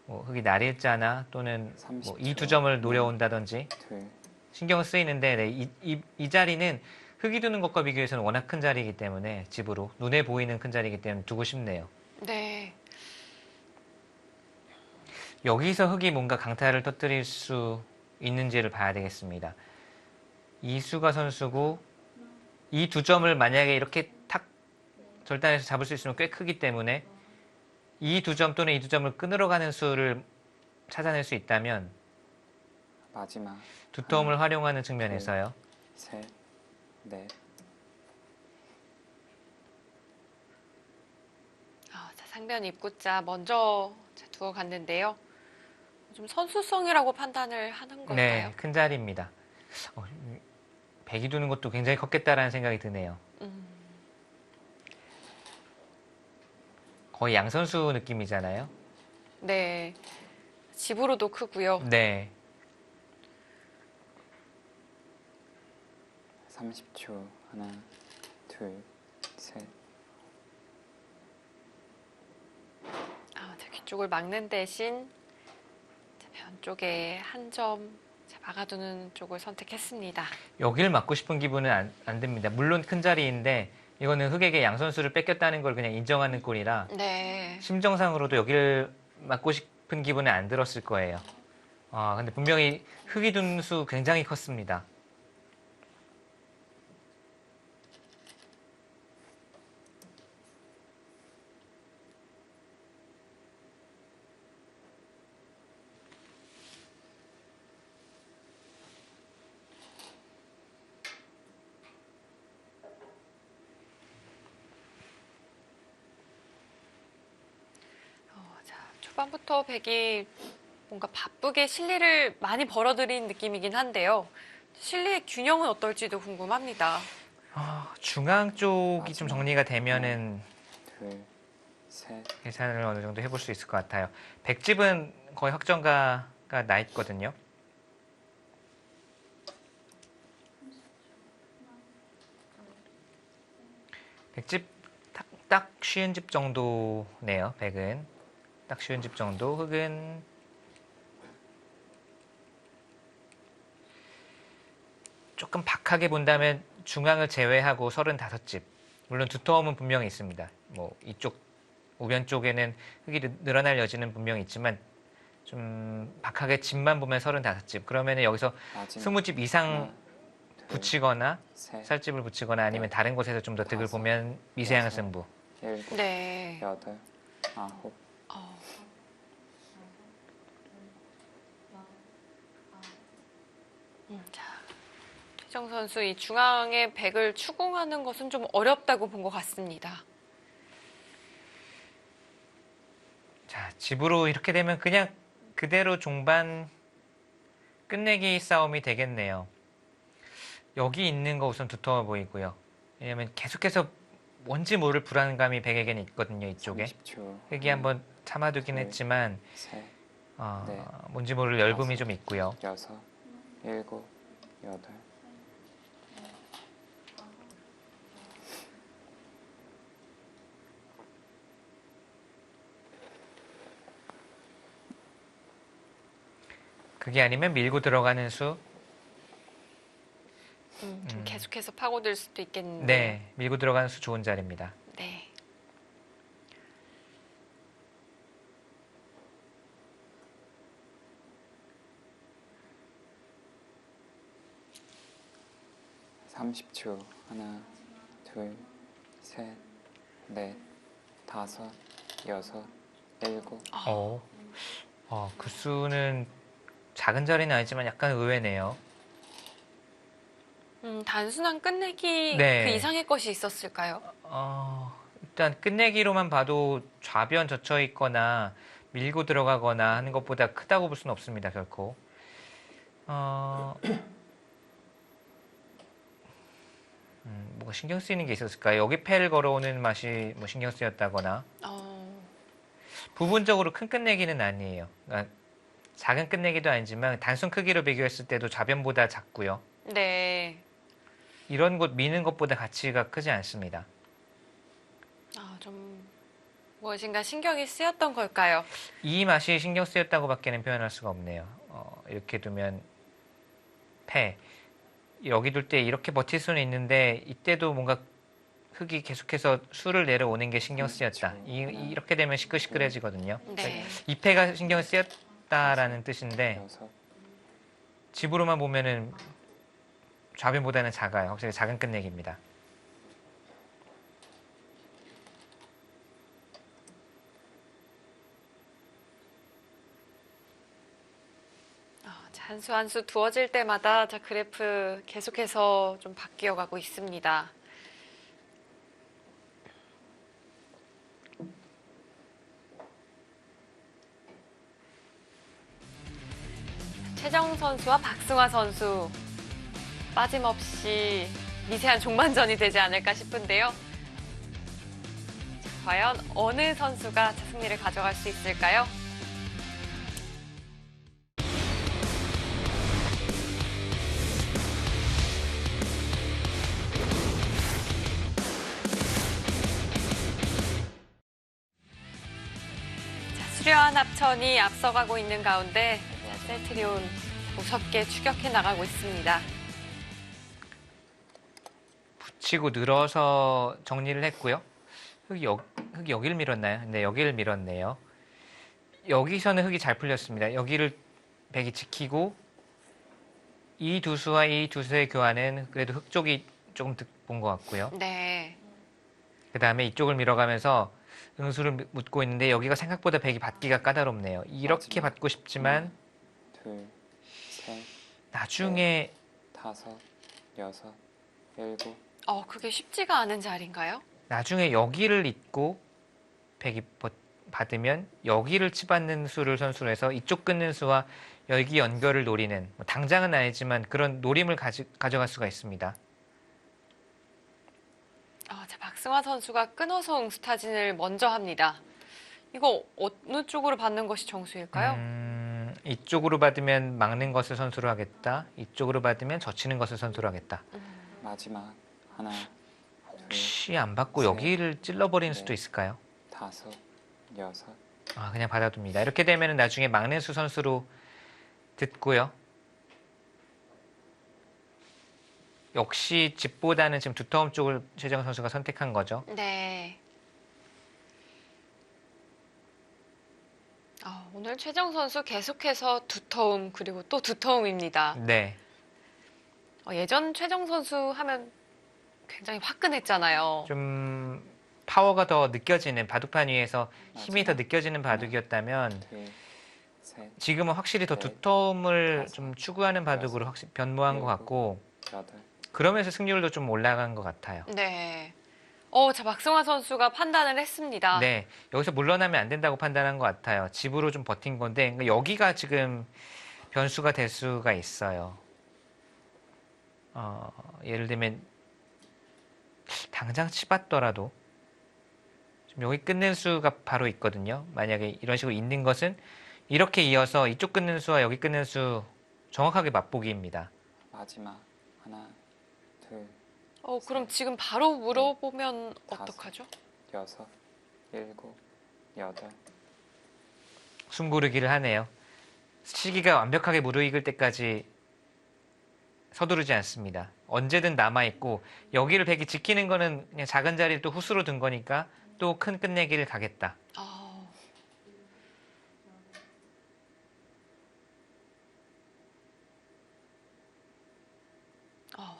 뭐 흙이 날일자나 또는 뭐 30초. 이 두 점을 노려온다든지 둘, 신경을 쓰이는데 네, 이 자리는 흙이 두는 것과 비교해서는 워낙 큰 자리이기 때문에 집으로 눈에 보이는 큰 자리이기 때문에 두고 싶네요. 네. 여기서 흙이 뭔가 강타를 터뜨릴 수 있는지를 봐야 되겠습니다. 이수가 선수고 이 두 점을 만약에 이렇게 탁 절단해서 잡을 수 있으면 꽤 크기 때문에 이 두 점 또는 이 두 점을 끊으러 가는 수를 찾아낼 수 있다면 마지막. 두터움을 활용하는 측면에서요. 셋, 넷, 자, 상변 입구자 먼저 두어 갔는데요. 좀 선수성이라고 판단을 하는 걸까요? 네, 큰 자리입니다. 백이 두는 것도 굉장히 컸겠다라는 생각이 드네요. 거의 양 선수 느낌이잖아요. 네. 집으로도 크고요. 네. 30초. 하나, 둘, 셋. 자, 뒤쪽을 막는 대신 자, 변 쪽에 한 점 막아두는 쪽을 선택했습니다. 여길 맞고 싶은 기분은 안 듭니다. 물론 큰 자리인데 이거는 흑에게 양 선수를 뺏겼다는 걸 그냥 인정하는 꼴이라 네. 심정상으로도 여길 맞고 싶은 기분은 안 들었을 거예요. 근데 분명히 흑이 둔 수 굉장히 컸습니다. 자, 초반부터 백이 뭔가 바쁘게 실리를 많이 벌어들인 느낌이긴 한데요. 실리의 균형은 어떨지도 궁금합니다. 중앙 쪽이 좀 정리가 되면은 둘, 셋, 계산을 어느 정도 해볼 수 있을 것 같아요. 백집은 거의 확정가가 나 있거든요. 백집 딱 쉬운 집 정도네요. 백은 딱 쉬운 집 정도. 흑은 조금 박하게 본다면 중앙을 제외하고 35집. 물론 두터움은 분명히 있습니다. 뭐 이쪽 우변 쪽에는 흑이 늘어날 여지는 분명히 있지만 좀 박하게 집만 보면 35집. 그러면 여기서 마지막 20집 이상 하나, 둘, 붙이거나 셋, 살집을 붙이거나 아니면 다른 곳에서 좀 더 득을 보면 미세한 승부. 일곱, 네. 여덟, 아홉, 자, 최정 선수 이 중앙의 백을 추궁하는 것은 좀 어렵다고 본 것 같습니다. 자, 집으로 이렇게 되면 그냥 그대로 종반 끝내기 싸움이 되겠네요. 여기 있는 거 우선 두터워 보이고요. 왜냐면 계속해서 뭔지 모를 불안감이 백에게는 있거든요, 이쪽에. 30초, 흑이 한번 참아두긴 둘, 했지만 셋, 뭔지 모를 열붐이 좀 있고요. 여섯, 일곱, 여덟, 그게 아니면 밀고 들어가는 수. 좀 계속해서 파고들 수도 있겠는데. 네, 밀고 들어가는 수 좋은 자리입니다. 네. 삼십 초 하나, 둘, 셋, 넷, 다섯, 여섯, 일곱, 그 수는 작은 자리는 아니지만 약간 의외네요. 단순한 끝내기 네. 그 이상의 것이 있었을까요? 일단 끝내기로만 봐도 좌변 젖혀 있거나 밀고 들어가거나 하는 것보다 크다고 볼 수는 없습니다, 결코. 뭐가 신경 쓰이는 게 있었을까요? 여기 패를 걸어오는 맛이 뭐 신경 쓰였다거나. 부분적으로 큰 끝내기는 아니에요. 그러니까 작은 끝내기도 아니지만 단순 크기로 비교했을 때도 좌변보다 작고요. 네. 이런 곳 미는 것보다 가치가 크지 않습니다. 좀 무엇인가 신경이 쓰였던 걸까요? 이 맛이 신경 쓰였다고밖에는 표현할 수가 없네요. 이렇게 두면 패. 여기 둘 때 이렇게 버틸 수는 있는데 이때도 뭔가 흑이 계속해서 수를 내려오는 게 신경 쓰였다. 이렇게 되면 시끌시끌해지거든요. 네. 이 패가 신경 쓰였다라는 뜻인데 여섯, 집으로만 보면은 좌변보다는 작아요. 확실히 작은 끝내기입니다. 한 수 한 수 두어질 때마다 자 그래프 계속해서 좀 바뀌어가고 있습니다. 최정 선수와 박승화 선수 빠짐없이 미세한 종반전이 되지 않을까 싶은데요. 자, 과연 어느 선수가 승리를 가져갈 수 있을까요? 수려한 합천이 앞서가고 있는 가운데 셀트리온 무섭게 추격해 나가고 있습니다. 붙이고 늘어서 정리를 했고요. 흙이 여기를 밀었나요? 네, 여기를 밀었네요. 여기서는 흙이 잘 풀렸습니다. 여기를 백이 지키고 이 두 수와 이 두 수의 교환은 그래도 흙 쪽이 조금 득본 것 같고요. 네. 그 다음에 이쪽을 밀어가면서 응수를 묻고 있는데 여기가 생각보다 백이 받기가 까다롭네요. 이렇게 마지막. 받고 싶지만 둘, 셋, 나중에 다섯, 여섯, 일곱. 그게 쉽지가 않은 자리인가요? 나중에 여기를 잇고 백이 받으면 여기를 치받는 수를 선수로 해서 이쪽 끊는 수와 여기 연결을 노리는 뭐 당장은 아니지만 그런 노림을 가져갈 수가 있습니다. 자, 박승화 선수가 끊어서 응수 타진을 먼저 합니다. 이거 어느 쪽으로 받는 것이 정수일까요? 이쪽으로 받으면 막는 것을 선수로 하겠다. 이쪽으로 받으면 젖히는 것을 선수로 하겠다. 마지막. 하나, 둘, 혹시 안 받고 셋, 여기를 찔러버리는 넷. 수도 있을까요? 다섯, 여섯. 그냥 받아둡니다. 이렇게 되면 나중에 막는 수 선수로 듣고요. 역시 집보다는 지금 두터움 쪽을 최정 선수가 선택한 거죠. 네. 오늘 최정 선수 계속해서 두터움 그리고 또 두터움입니다. 네. 예전 최정 선수 하면 굉장히 화끈했잖아요. 좀 파워가 더 느껴지는 바둑판 위에서 힘이 더 마지막. 느껴지는 바둑이었다면 둘, 셋, 지금은 확실히 더 넷, 두터움을 다섯, 좀 추구하는 바둑으로 여섯, 확실히 변모한 것 일곱, 같고 여덟. 그러면서 승률도 좀 올라간 것 같아요. 네. 자, 박승화 선수가 판단을 했습니다. 네, 여기서 물러나면 안 된다고 판단한 것 같아요. 집으로 좀 버틴 건데 그러니까 여기가 지금 변수가 될 수가 있어요. 예를 들면 당장 치받더라도 지금 여기 끊는 수가 바로 있거든요. 만약에 이런 식으로 있는 것은 이렇게 이어서 이쪽 끊는 수와 여기 끊는 수 정확하게 맛보기입니다. 마지막. 하나, 둘, 그럼 지금 바로 물어보면 다섯. 어떡하죠? 여섯, 일곱, 여덟. 숨고르기를 하네요. 시기가 완벽하게 무르익을 때까지 서두르지 않습니다. 언제든 남아있고 여기를 백이 지키는 거는 그냥 작은 자리를 또 후수로 둔 거니까 또 큰 끝내기를 가겠다.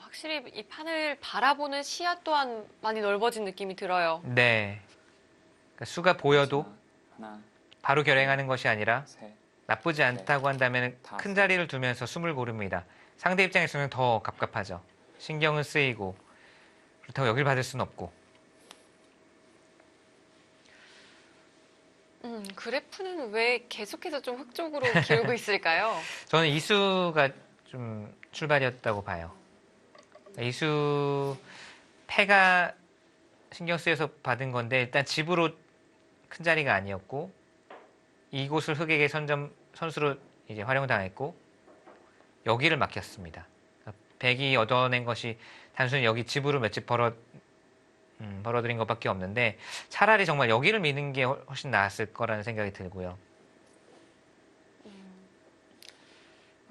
확실히 이 판을 바라보는 시야 또한 많이 넓어진 느낌이 들어요. 네. 그러니까 수가 보여도 마지막. 하나, 바로 결행하는 것이 아니라 셋, 나쁘지 않다고 한다면 다섯. 큰 자리를 두면서 숨을 고릅니다. 상대 입장에서는 더 갑갑하죠. 신경은 쓰이고 그렇다고 여길 받을 수는 없고. 그래프는 왜 계속해서 좀 흑쪽으로 기울고 있을까요? 저는 이수가 좀 출발이었다고 봐요. 이수 패가 신경 쓰여서 받은 건데 일단 집으로 큰 자리가 아니었고 이곳을 흑에게 선수로 이제 활용당했고 여기를 막혔습니다. 백이 얻어낸 것이 단순히 여기 집으로 몇 집 벌어들인 것밖에 없는데 차라리 정말 여기를 미는 게 훨씬 나았을 거라는 생각이 들고요.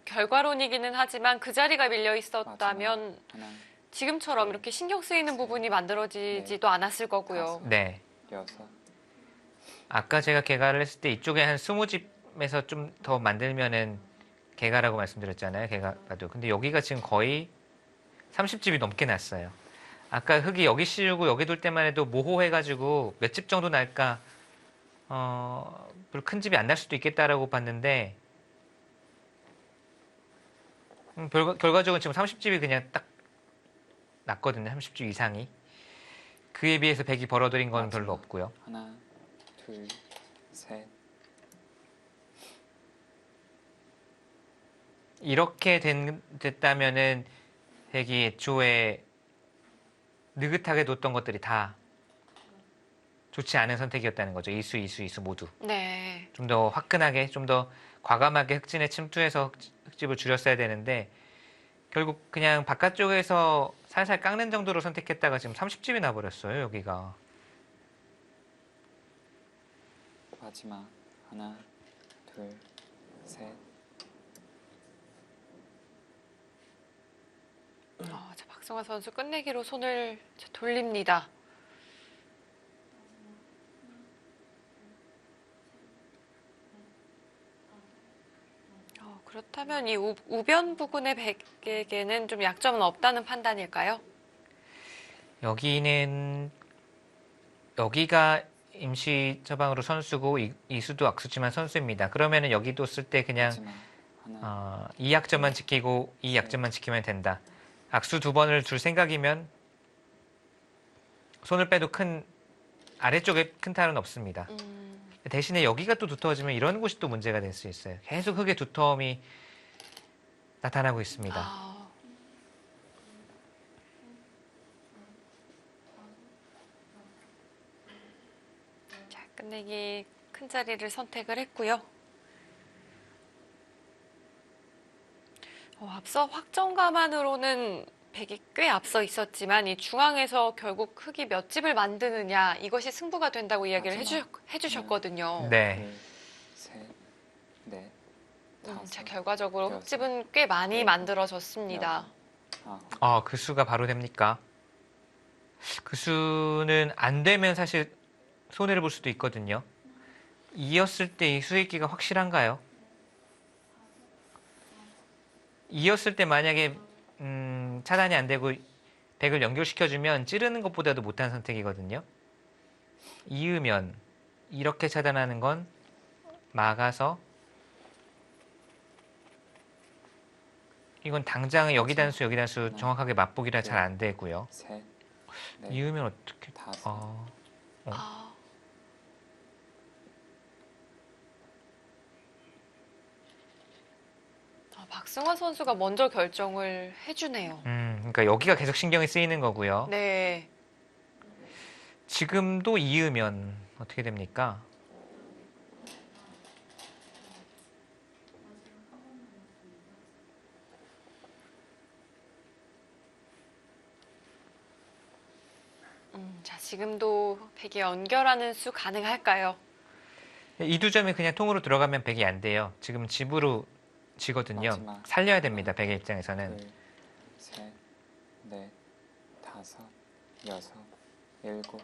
결과론이기는 하지만 그 자리가 밀려 있었다면 하나, 지금처럼 이렇게 신경 쓰이는 부분이 만들어지지도 않았을 거고요. 네. 여섯. 아까 제가 개가를 했을 때 이쪽에 한 20집에서 좀 더 만들면은 개가라고 말씀드렸잖아요. 개가도. 근데 여기가 지금 거의 30집이 넘게 났어요. 아까 흙이 여기 씌우고 여기 둘 때만 해도 모호해가지고 몇 집 정도 날까 별로 큰 집이 안 날 수도 있겠다라고 봤는데 결과적으로 지금 30집이 그냥 딱 났거든요. 30집 이상이. 그에 비해서 백이 벌어들인 건 별로 없고요. 하나, 둘, 셋. 이렇게 됐다면은 백이 애초에 느긋하게 뒀던 것들이 다 좋지 않은 선택이었다는 거죠. 이수 모두. 네. 좀 더 화끈하게, 좀 더 과감하게 흑진에 침투해서 흑집을 줄였어야 되는데 결국 그냥 바깥쪽에서 살살 깎는 정도로 선택했다가 지금 30집이 나버렸어요. 여기가. 마지막. 하나, 둘, 셋. 자, 박승화 선수 끝내기로 손을 돌립니다. 그렇다면 이 우변 부근의 백에게는 좀 약점은 없다는 판단일까요? 여기가 임시 처방으로 선수고 이수도 악수지만 선수입니다. 그러면은 여기도 쓸 때 그냥 마지막 하나 이 약점만 지키고 이 약점만 지키면 된다. 악수 2번을 줄 생각이면 손을 빼도 아래쪽에 큰 탈은 없습니다. 대신에 여기가 또 두터워지면 이런 곳이 또 문제가 될 수 있어요. 계속 흙의 두터움이 나타나고 있습니다. 자, 끝내기 큰 자리를 선택을 했고요. 앞서 확정감만으로는 백이 꽤 앞서 있었지만 이 중앙에서 결국 흙이 몇 집을 만드느냐 이것이 승부가 된다고 이야기를 해주셨거든요. 네. 둘, 셋, 넷, 자, 다섯, 결과적으로 여섯, 흙집은 꽤 많이 일곱, 만들어졌습니다. 아홉. 그 수가 바로 됩니까? 그 수는 안 되면 사실 손해를 볼 수도 있거든요. 이었을 때 이 수익기가 확실한가요? 이었을 때 만약에 차단이 안 되고 백을 연결시켜주면 찌르는 것보다도 못한 선택이거든요. 이으면 이렇게 차단하는 건 막아서 이건 당장 여기 단수 여기 단수 정확하게 맛보기라 잘 안 되고요. 셋, 넷, 이으면 어떻게? 다섯. 박승화 선수가 먼저 결정을 해주네요. 그러니까 여기가 계속 신경이 쓰이는 거고요. 네. 지금도 이으면 어떻게 됩니까? 자, 지금도 백이 연결하는 수 가능할까요? 이 두 점이 그냥 통으로 들어가면 백이 안 돼요. 지금 집으로 지거든요. 마지막. 살려야 됩니다. 백의 입장에서는. 둘, 셋, 넷, 다섯, 여섯, 일곱.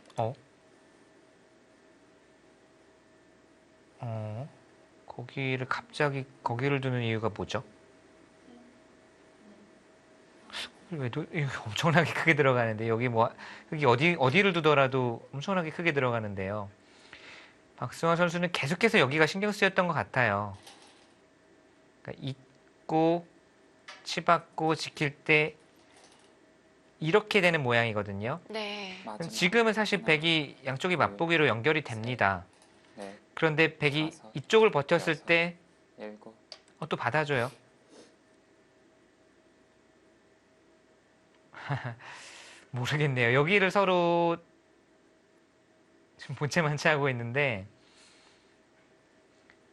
갑자기 거기를 두는 이유가 뭐죠? 이거 엄청나게 크게 들어가는데 여기 어디를 두더라도 엄청나게 크게 들어가는데요. 박승화 선수는 계속해서 여기가 신경 쓰였던 것 같아요. 그러니까 잊고 치받고 지킬 때 이렇게 되는 모양이거든요. 네. 마지막. 지금은 사실 백이 양쪽이 맛보기로 연결이 됩니다. 넷, 그런데 백이 다섯, 이쪽을 버텼을 여섯. 때 일곱. 또 받아줘요. 모르겠네요. 여기를 서로 지금 본체만치 하고 있는데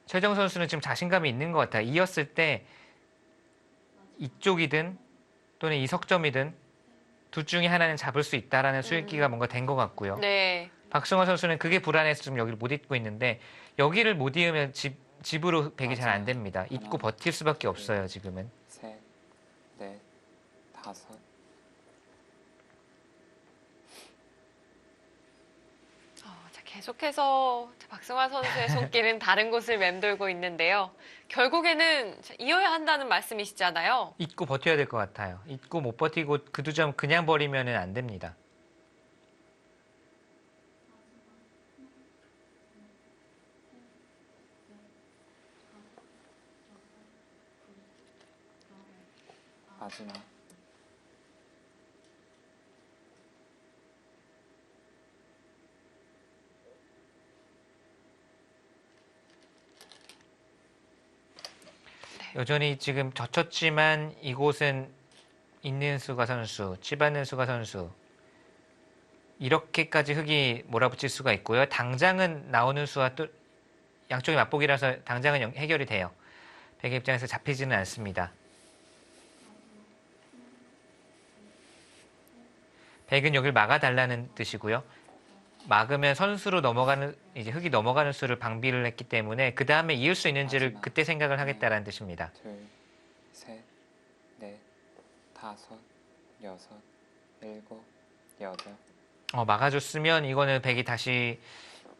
최정 선수는 지금 자신감이 있는 것 같아요. 이었을 때 이쪽이든 또는 이 석점이든 둘 중에 하나는 잡을 수 있다라는 수익기가 뭔가 된 것 같고요. 네. 박승화 선수는 그게 불안해서 지금 여기를 못 잊고 있는데 여기를 못 이으면 집으로 백이 잘 안 됩니다. 잊고 버틸 수밖에 없어요. 지금은. 셋, 넷, 다섯. 자, 계속해서 박승화 선수의 손길은 다른 곳을 맴돌고 있는데요. 결국에는 이어야 한다는 말씀이시잖아요. 잊고 버텨야 될 것 같아요. 잊고 못 버티고 그 두 점 그냥 버리면 안 됩니다. 마지막. 여전히 지금 젖혔지만 이곳은 있는 수가 선수, 치받는 수가 선수 이렇게까지 흙이 몰아붙일 수가 있고요. 당장은 나오는 수와 또 양쪽이 맞보기라서 당장은 해결이 돼요. 백의 입장에서 잡히지는 않습니다. 백은 여기를 막아달라는 뜻이고요. 막으면 선수로 넘어가는 이제 흙이 넘어가는 수를 방비를 했기 때문에 그 다음에 이을 수 있는지를 그때 생각을 하겠다라는 뜻입니다. 둘, 셋, 넷, 다섯, 여섯, 일곱, 여덟, 막아줬으면 이거는 백이 다시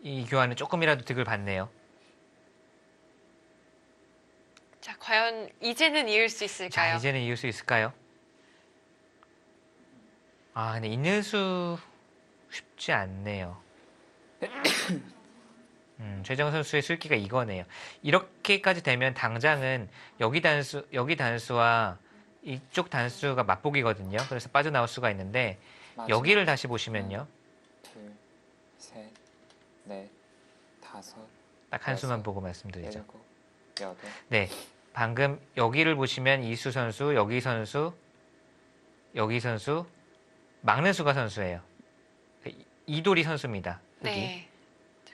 이 교환은 조금이라도 득을 받네요. 자, 과연 이제는 이을 수 자, 있을까요? 이제는 이을 수 있을까요? 근데 있는 수 쉽지 않네요. 최정 선수의 술기가 이거네요. 이렇게까지 되면 당장은 여기 단수와 이쪽 단수가 맞보기거든요. 그래서 빠져나올 수가 있는데 마지막. 여기를 다시 보시면요. 둘, 셋, 넷, 다섯, 딱 한 수만 여섯, 보고 말씀드리죠. 일곱, 여덟, 네, 방금 여기를 보시면 이수 선수, 여기 선수, 여기 선수, 막는 수가 선수예요. 이돌이 선수입니다. 흑이. 네.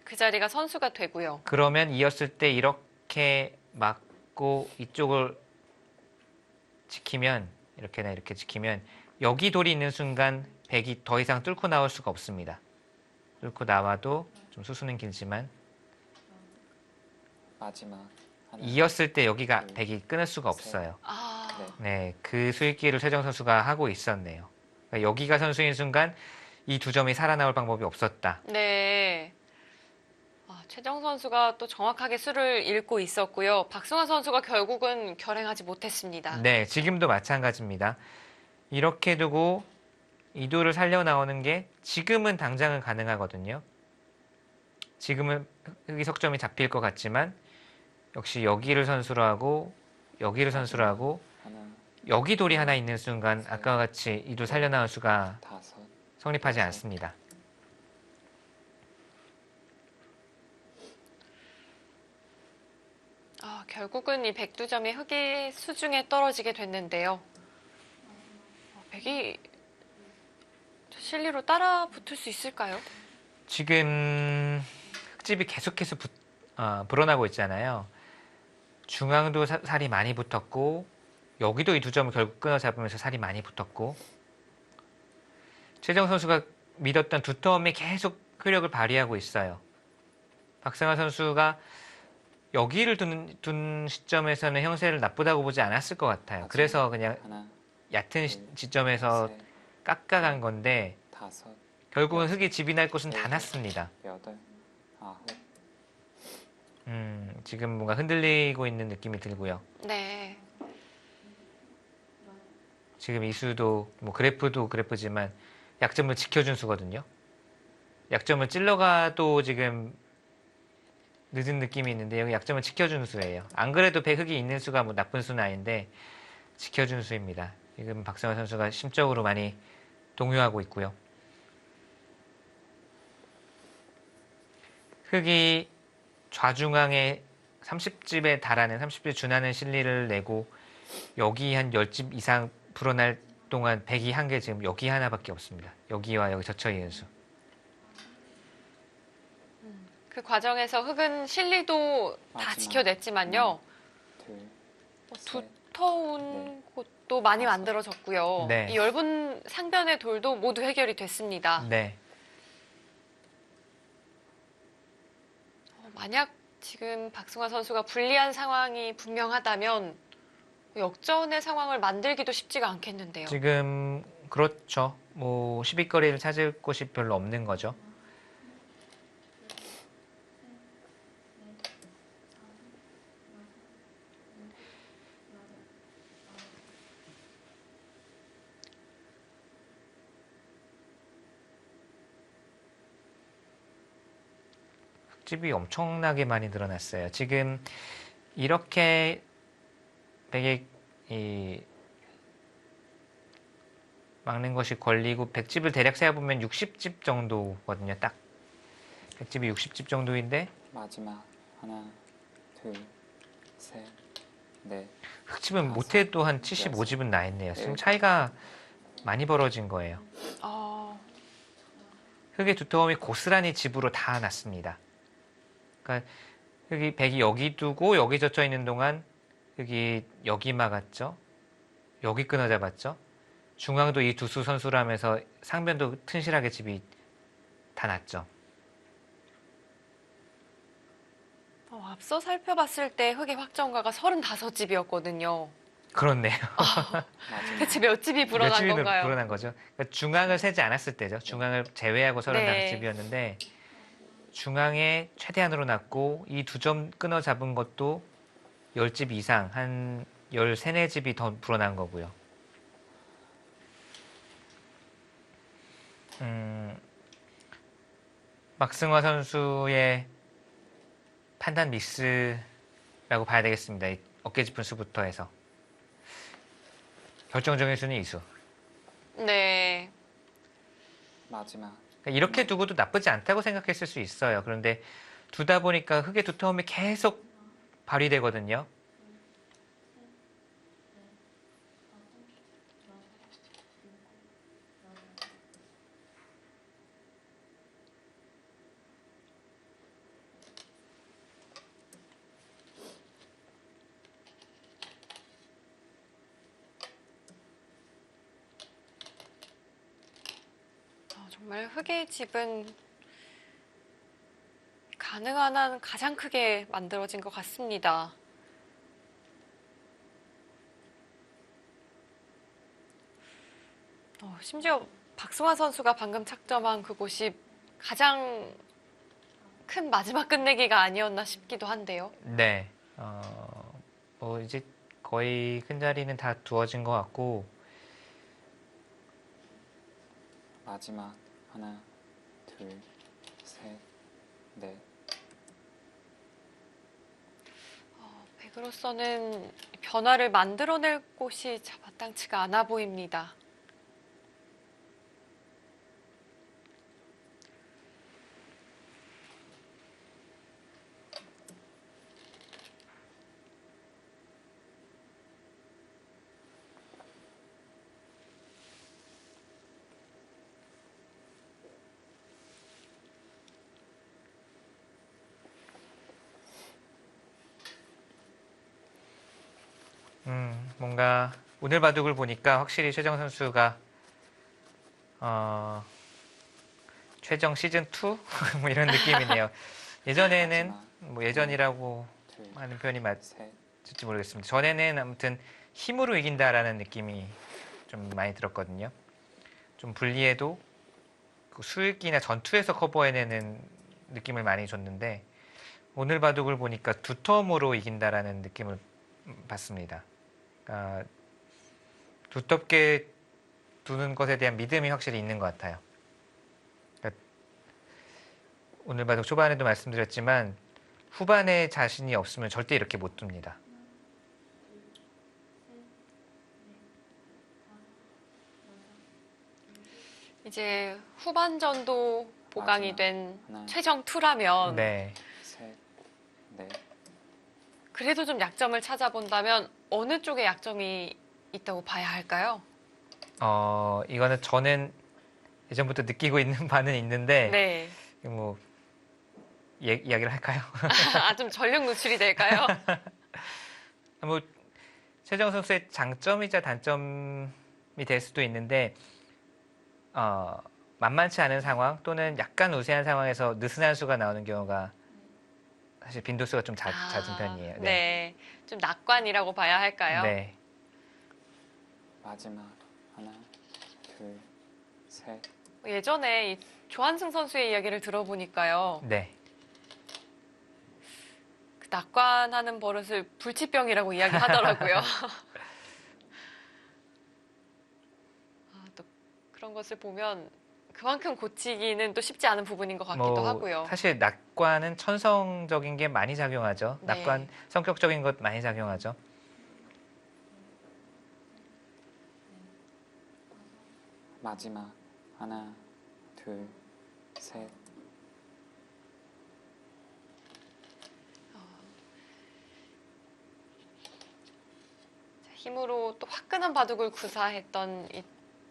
그 자리가 선수가 되고요. 그러면 이었을 때 이렇게 막고 이쪽을 지키면 이렇게나 이렇게 지키면 여기 돌이 있는 순간 백이 더 이상 뚫고 나올 수가 없습니다. 뚫고 나와도 좀 수수는 길지만 마지막. 하나, 이었을 때 여기가 둘, 백이 끊을 수가 없어요. 아, 네, 그 수익기를 최정 선수가 하고 있었네요. 그러니까 여기가 선수인 순간 이 두 점이 살아나올 방법이 없었다. 네. 최정 선수가 또 정확하게 수를 읽고 있었고요. 박승환 선수가 결국은 결행하지 못했습니다. 네, 지금도 마찬가지입니다. 이렇게 두고 이도를 살려 나오는 게 지금은 당장은 가능하거든요. 지금은 흑이 석점이 잡힐 것 같지만 역시 여기를 선수로 하고 여기를 선수로 하고 하나, 여기 돌이 하나 있는 순간 아까와 같이 이도 살려 나올 수가 다섯, 성립하지 않습니다. 결국은 이 백두점이 흑이 수중에 떨어지게 됐는데요. 백이 실리로 따라 붙을 수 있을까요? 지금 흑집이 계속해서 불어나고 있잖아요. 중앙도 살이 많이 붙었고 여기도 이 두 점을 결국 끊어 잡으면서 살이 많이 붙었고 최정 선수가 믿었던 두터움이 계속 효력을 발휘하고 있어요. 박승환 선수가 여기를 둔 시점에서는 형세를 나쁘다고 보지 않았을 것 같아요. 그래서 그냥 하나, 얕은 지점에서 셋, 깎아간 건데 다섯, 결국은 흑이 집이 날 곳은 다 났습니다. 여덟, 아홉, 지금 뭔가 흔들리고 있는 느낌이 들고요. 네. 지금 이 수도 뭐 그래프도 그래프지만 약점을 지켜준 수거든요. 약점을 찔러가도 지금 늦은 느낌이 있는데 여기 약점을 지켜준 수예요. 안 그래도 백흑이 있는 수가 뭐 나쁜 수는 아닌데 지켜준 수입니다. 지금 박성환 선수가 심적으로 많이 동요하고 있고요. 흑이 좌중앙에 30집에 달하는 30집에 준하는 실리를 내고 여기 한 10집 이상 불어날 동안 백이 한 개 지금 여기 하나밖에 없습니다. 여기와 여기 젖혀있는 수. 그 과정에서 흑은 실리도 다 마지막. 지켜냈지만요. 둘, 셋, 두터운 곳도 많이 다섯. 만들어졌고요. 네. 이 엷은 상변의 돌도 모두 해결이 됐습니다. 네. 만약 지금 박승환 선수가 불리한 상황이 분명하다면 역전의 상황을 만들기도 쉽지가 않겠는데요. 지금 그렇죠. 뭐 시비거리를 찾을 곳이 별로 없는 거죠. 흙집이 엄청나게 많이 늘어났어요. 지금 이렇게 백에 막는 것이 걸리고 백집을 대략 세어보면 60집 정도거든요. 딱 백집이 60집 정도인데 마지막. 하나, 둘, 셋, 넷, 흑집은 못해도 한 75집은 나 있네요. 지금 차이가 많이 벌어진 거예요. 흑의 두터움이 고스란히 집으로 다 났습니다. 그러니까 흑이 백이 여기 두고 여기 젖혀 있는 동안 흑이 여기 막았죠. 여기 끊어 잡았죠. 중앙도 이 두수 선수를 하면서 상변도 튼실하게 집이 다 났죠. 앞서 살펴봤을 때 흑의 확정가가 35집이었거든요. 그렇네요. 마지막 대체 몇 집이 불어난 몇 집이 건가요? 불어난 거죠? 그러니까 중앙을 세지 않았을 때죠. 중앙을 제외하고 35집이었는데 네. 중앙에 최대한으로 났고 이 두 점 끊어 잡은 것도 10집 이상, 한 13, 4집이 더 불어난 거고요. 막승화 선수의 판단 미스라고 봐야 되겠습니다. 이 어깨 짚은 수부터 해서. 결정적인 수는 이수. 네. 마지막 그러니까 이렇게 두고도 나쁘지 않다고 생각했을 수 있어요. 그런데 두다 보니까 흙의 두터움이 계속 발휘되거든요. 정말 흙의 집은 가능한 한 가장 크게 만들어진 것 같습니다. 심지어 박승화 선수가 방금 착점한 그곳이 가장 큰 마지막 끝내기가 아니었나 싶기도 한데요. 네. 뭐 이제 거의 큰 자리는 다 두어진 것 같고 마지막 하나, 둘, 셋, 넷. 백으로서는 변화를 만들어낼 곳이 마땅치가 않아 보입니다. 뭔가 오늘 바둑을 보니까 확실히 최정 선수가 최정 시즌 2 뭐 이런 느낌이네요. 예전에는 마지막 뭐 예전이라고 둘, 하는 표현이 셋. 맞을지 모르겠습니다. 전에는 아무튼 힘으로 이긴다라는 느낌이 좀 많이 들었거든요. 좀 불리해도 그 수익이나 전투에서 커버해내는 느낌을 많이 줬는데 오늘 바둑을 보니까 두텀으로 이긴다라는 느낌을 받습니다. 그러니까 두텁게 두는 것에 대한 믿음이 확실히 있는 것 같아요. 그러니까 오늘 바둑 초반에도 말씀드렸지만 후반에 자신이 없으면 절대 이렇게 못 둡니다. 이제 후반전도 보강이 마지막 된 하나, 최정 2라면 네. 셋, 넷. 그래도 좀 약점을 찾아본다면 어느 쪽에 약점이 있다고 봐야 할까요? 이거는 저는 예전부터 느끼고 있는 바는 있는데 네. 뭐 이야기를 할까요? 좀 전력 노출이 될까요? 뭐 최정 선수의 장점이자 단점이 될 수도 있는데 만만치 않은 상황 또는 약간 우세한 상황에서 느슨한 수가 나오는 경우가 사실 빈도수가 좀 잦은 편이에요. 네. 좀 낙관이라고 봐야 할까요? 네. 마지막 하나, 둘, 셋. 예전에 이 조한승 선수의 이야기를 들어보니까요. 네. 그 낙관하는 버릇을 불치병이라고 이야기하더라고요. 또 그런 것을 보면 그만큼 고치기는 또 쉽지 않은 부분인 것 같기도 하고요. 사실 낙관은 천성적인 게 많이 작용하죠. 네. 낙관 성격적인 것 많이 작용하죠. 마지막 하나, 둘, 셋. 힘으로 또 화끈한 바둑을 구사했던 이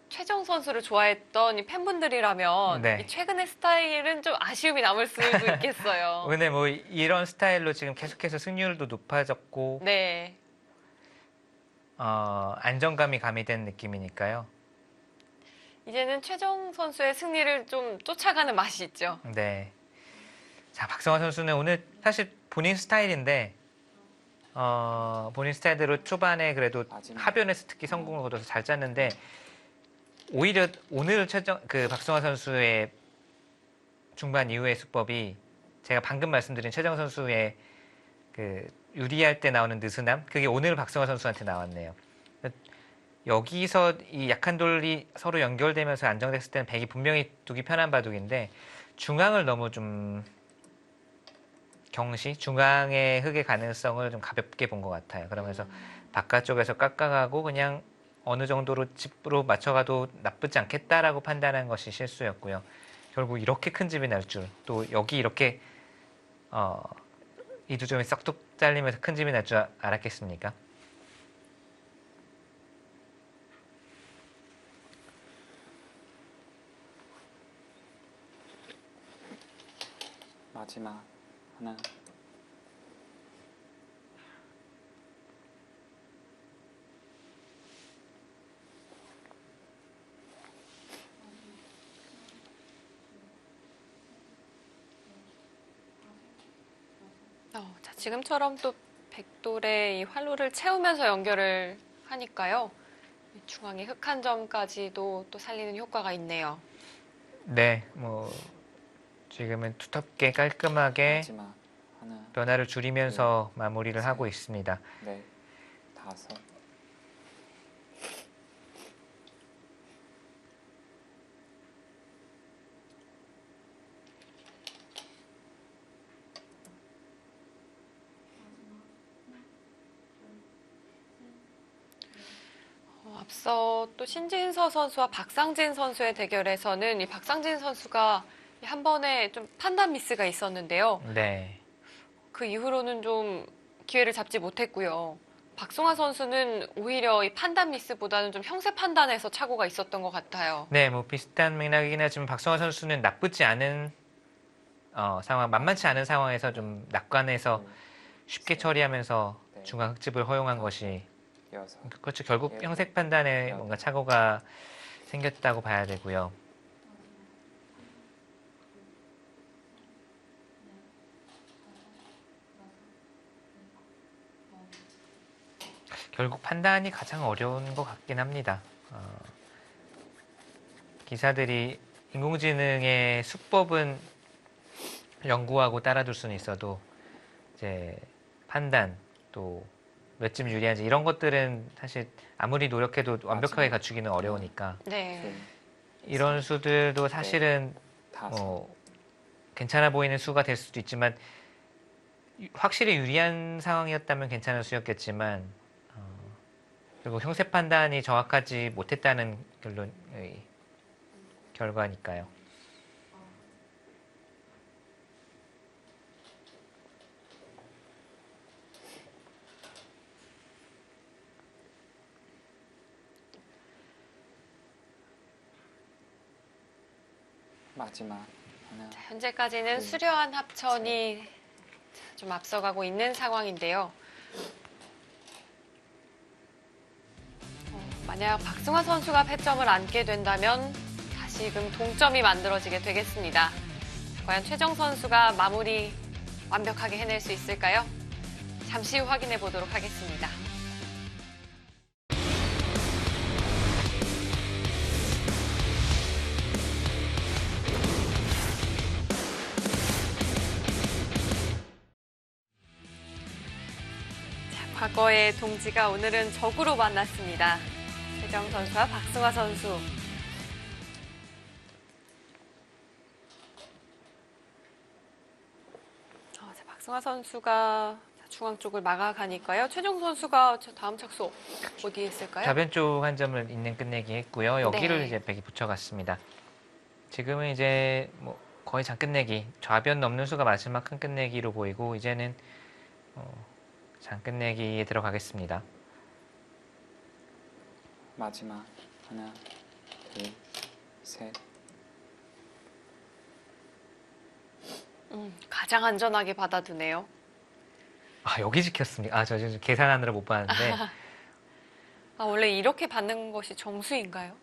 최정 선수를 좋아했던 이 팬분들이라면 네. 이 최근의 스타일은 좀 아쉬움이 남을 수도 있겠어요. 근데 뭐 이런 스타일로 지금 계속해서 승률도 높아졌고 네. 안정감이 가미된 느낌이니까요. 이제는 최정 선수의 승리를 좀 쫓아가는 맛이 있죠. 네. 자, 박성환 선수는 오늘 사실 본인 스타일인데 본인 스타일대로 초반에 그래도 마지막. 하변에서 특히 성공을 거둬서 잘 짰는데 오히려 오늘 박승화 선수의 중반 이후의 수법이 제가 방금 말씀드린 최정 선수의 그 유리할 때 나오는 느슨함 그게 오늘 박승화 선수한테 나왔네요. 여기서 이 약한 돌이 서로 연결되면서 안정됐을 때는 백이 분명히 두기 편한 바둑인데 중앙을 너무 좀 중앙의 흙의 가능성을 좀 가볍게 본 것 같아요. 그러면서 바깥쪽에서 깎아가고 그냥 어느 정도로 집으로 맞춰가도 나쁘지 않겠다라고 판단한 것이 실수였고요. 결국 이렇게 큰 집이 날 줄, 또 여기 이렇게 이 두 점이 썩둑 잘리면서 큰 집이 날 줄 알았겠습니까? 마지막 하나 자, 지금처럼 또 백돌의 이 활로를 채우면서 연결을 하니까요. 이 중앙의 흑한 점까지도 또 살리는 효과가 있네요. 네, 지금은 두텁게 깔끔하게 마지막 하나 변화를 줄이면서 마무리를 셋. 하고 있습니다. 넷 다섯 앞서 또 신진서 선수와 박상진 선수의 대결에서는 이 박상진 선수가 한 번에 좀 판단 미스가 있었는데요. 네. 그 이후로는 좀 기회를 잡지 못했고요. 박승화 선수는 오히려 이 판단 미스보다는 좀 형세 판단에서 착오가 있었던 것 같아요. 네, 비슷한 맥락이긴 하지만 박성화 선수는 나쁘지 않은 상황, 만만치 않은 상황에서 좀 낙관해서 쉽게 처리하면서 중앙 흑집을 허용한 것이 여섯 그렇죠. 결국 형색 판단에 뭔가 착오가 생겼다고 봐야 되고요. 결국 판단이 가장 어려운 것 같긴 합니다. 기사들이 인공지능의 수법은 연구하고 따라둘 수는 있어도 이제 판단 또 몇 점 유리한지 이런 것들은 사실 아무리 노력해도 완벽하게 갖추기는 어려우니까 네. 이런 수들도 사실은 다섯 괜찮아 보이는 수가 될 수도 있지만 확실히 유리한 상황이었다면 괜찮은 수였겠지만 그리고 형세 판단이 정확하지 못했다는 결과니까요. 마지막 하나 현재까지는 수려한 합천이 좀 앞서가고 있는 상황인데요. 만약 박승화 선수가 패점을 안게 된다면 다시금 동점이 만들어지게 되겠습니다. 과연 최정 선수가 마무리 완벽하게 해낼 수 있을까요? 잠시 후 확인해 보도록 하겠습니다. 과거의 동지가 오늘은 적으로 만났습니다. 최정 선수와 박승화 선수. 박승화 선수가 중앙 쪽을 막아가니까요. 최정 선수가 다음 착수 어디에 있을까요? 좌변 쪽 한 점을 있는 끝내기 했고요. 여기를 네. 이제 백이 붙여갔습니다. 지금은 이제 거의 장 끝내기, 좌변 넘는 수가 마지막 큰 끝내기로 보이고 이제는 장 끝내기에 들어가겠습니다. 마지막 하나 둘셋 가장 안전하게 받아두네요. 여기 지켰습니다. 저 지금 계산하느라 못 봤는데 원래 이렇게 받는 것이 정수인가요?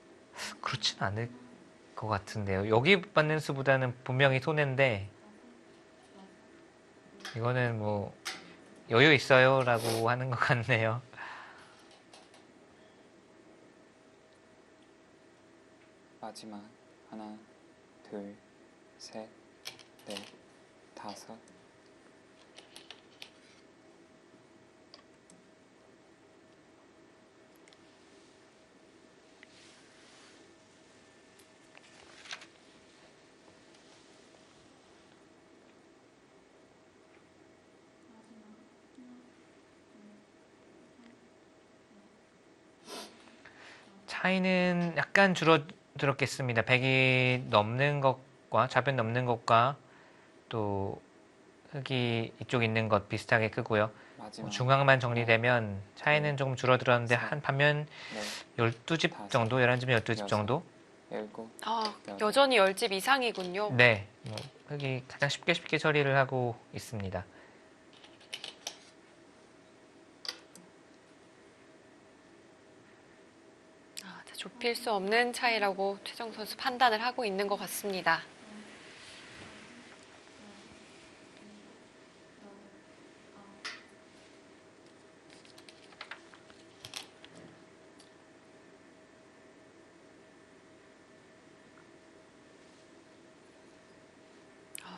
그렇지는 않을 것 같은데요. 여기 받는 수보다는 분명히 손해인데 이거는 여유 있어요라고 하는 것 같네요. 마지막 하나, 둘, 셋, 넷, 다섯. 차이는 약간 줄어들었겠습니다. 100이 넘는 것과 좌변 넘는 것과 또 흙이 이쪽 있는 것 비슷하게 크고요. 마지막 중앙만 정리되면 차이는 조금 줄어들었는데 한 반면 넷, 12집 정도, 11집이면 12집 정도? 일곱, 아, 여덟. 여전히 10집 이상이군요. 네, 흙이 가장 쉽게 처리를 하고 있습니다. 자, 좁힐 수 없는 차이라고 최정 선수 판단을 하고 있는 것 같습니다.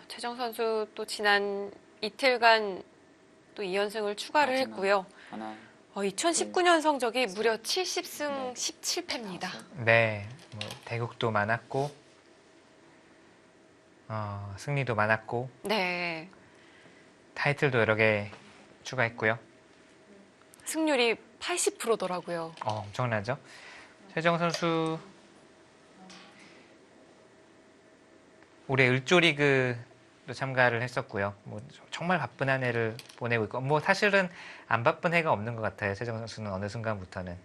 최정 선수 또 지난 이틀간 또 2연승을 추가를 마지막 했고요. 하나, 2019년 성적이 무려 70승 네. 17패입니다. 다섯. 네, 대국도 많았고 승리도 많았고 네. 타이틀도 여러 개 추가했고요. 승률이 80%더라고요. 엄청나죠? 최정 선수 올해 을조리그도 참가를 했었고요. 정말 바쁜 한 해를 보내고 있고 사실은 안 바쁜 해가 없는 것 같아요. 최정 선수는 어느 순간부터는.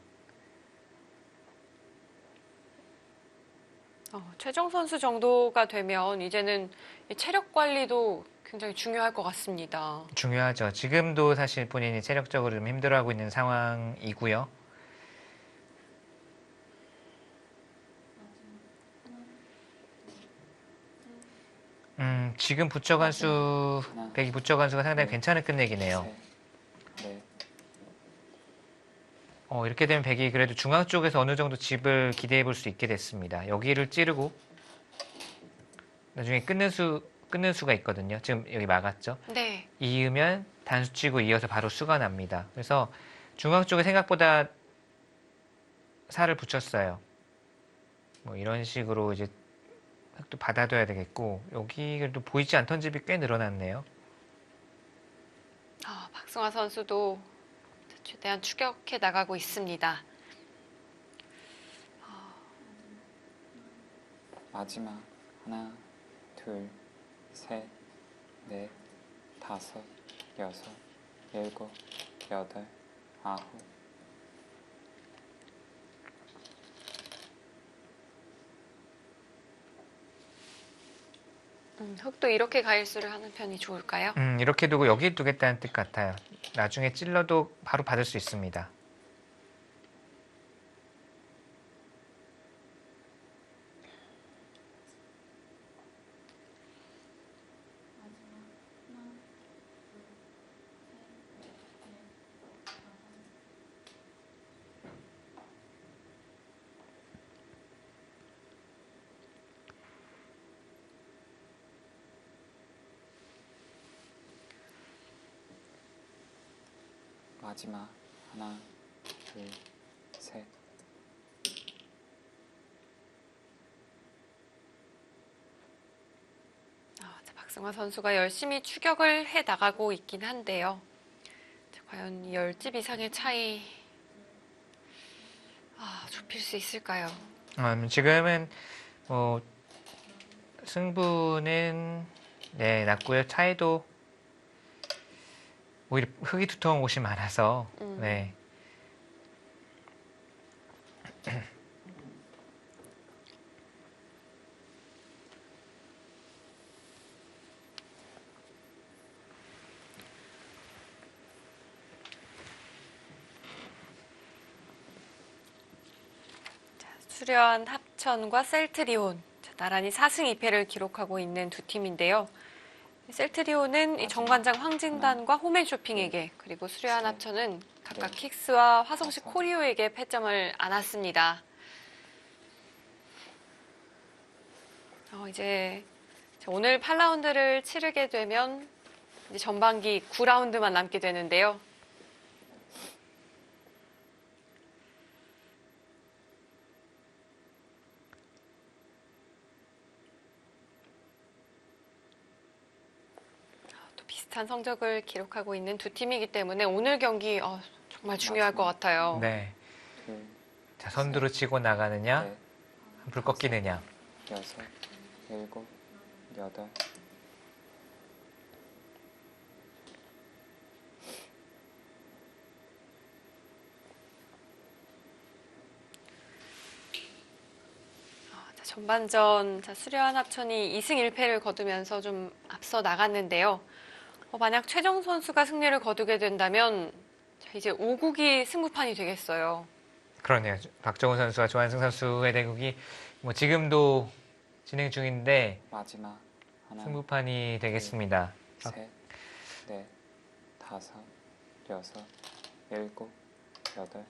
최정 선수 정도가 되면 이제는 이 체력 관리도 굉장히 중요할 것 같습니다. 중요하죠. 지금도 사실 본인이 체력적으로 좀 힘들어하고 있는 상황이고요. 지금 부처관수, 하나, 백이 부처관수가 상당히 괜찮은 끝내기네요. 셋, 넷, 이렇게 되면 백이 그래도 중앙 쪽에서 어느 정도 집을 기대해 볼 수 있게 됐습니다. 여기를 찌르고 나중에 끊는 수가 있거든요. 지금 여기 막았죠. 네. 이으면 단수 치고 이어서 바로 수가 납니다. 그래서 중앙 쪽에 생각보다 살을 붙였어요. 이런 식으로 이제 또 받아둬야 되겠고 여기 그래도 보이지 않던 집이 꽤 늘어났네요. 박승화 선수도 최대한 추격해 나가고 있습니다. 마지막 하나, 둘, 셋, 넷, 다섯, 여섯, 일곱, 여덟, 아홉. 흙도 이렇게 가일수를 하는 편이 좋을까요? 이렇게 두고 여기 두겠다는 뜻 같아요. 나중에 찔러도 바로 받을 수 있습니다. 마지막 하나, 둘, 셋. 박승화 선수가 열심히 추격을 해 나가고 있긴 한데요. 과연 이 10집 이상의 차이 좁힐 수 있을까요? 지금은 승부는 났고요. 차이도 오히려 흙이 두터운 곳이 많아서 네. 수려한 합천과 셀트리온 나란히 4승 2패를 기록하고 있는 두 팀인데요. 셀트리온은 이 정관장 황진단과 홈앤쇼핑에게 그리고 수려한 합천은 각각 킥스와 화성시 코리오에게 패점을 안았습니다. 이제 오늘 8라운드를 치르게 되면 이제 전반기 9라운드만 남게 되는데요. 또 비슷한 성적을 기록하고 있는 두 팀이기 때문에 오늘 경기 정말 중요할 것 같아요. 네. 둘, 자, 선두로 치고 나가느냐, 넷, 불 꺾이느냐. 여섯, 일곱, 여덟. 자, 전반전 수려한 합천이 2승 1패를 거두면서 좀 앞서 나갔는데요. 만약 최정 선수가 승리를 거두게 된다면 이제 5국이 승부판이 되겠어요. 그러네요. 박정우 선수와 조한승 선수의 대국이 뭐 지금도 진행 중인데 마지막 하나, 승부판이 되겠습니다. 셋, 넷, 다섯, 여섯, 일곱, 여덟.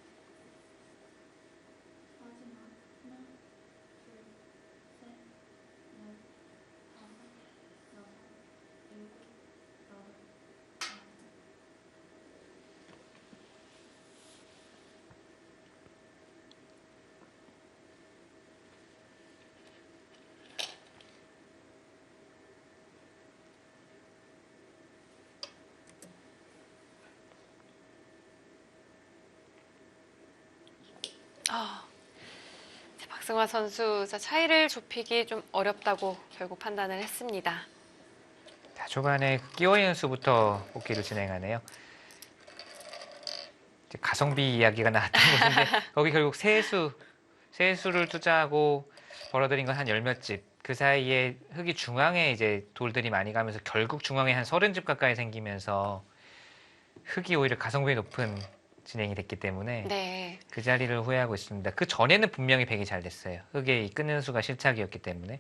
박승화 선수 차이를 좁히기 좀 어렵다고 결국 판단을 했습니다. 자, 초반에 끼워있는 수부터 뽑기를 진행하네요. 이제 가성비 이야기가 나왔던 곳인데 거기 결국 세수를 투자하고 벌어들인 건 한 열몇 집. 그 사이에 흙이 중앙에 이제 돌들이 많이 가면서 결국 중앙에 한 30집 가까이 생기면서 흙이 오히려 가성비 높은 진행이 됐기 때문에 네. 그 자리를 후회하고 있습니다. 그 전에는 분명히 백이 잘 됐어요. 흙의 이 끄는 수가 실착이었기 때문에.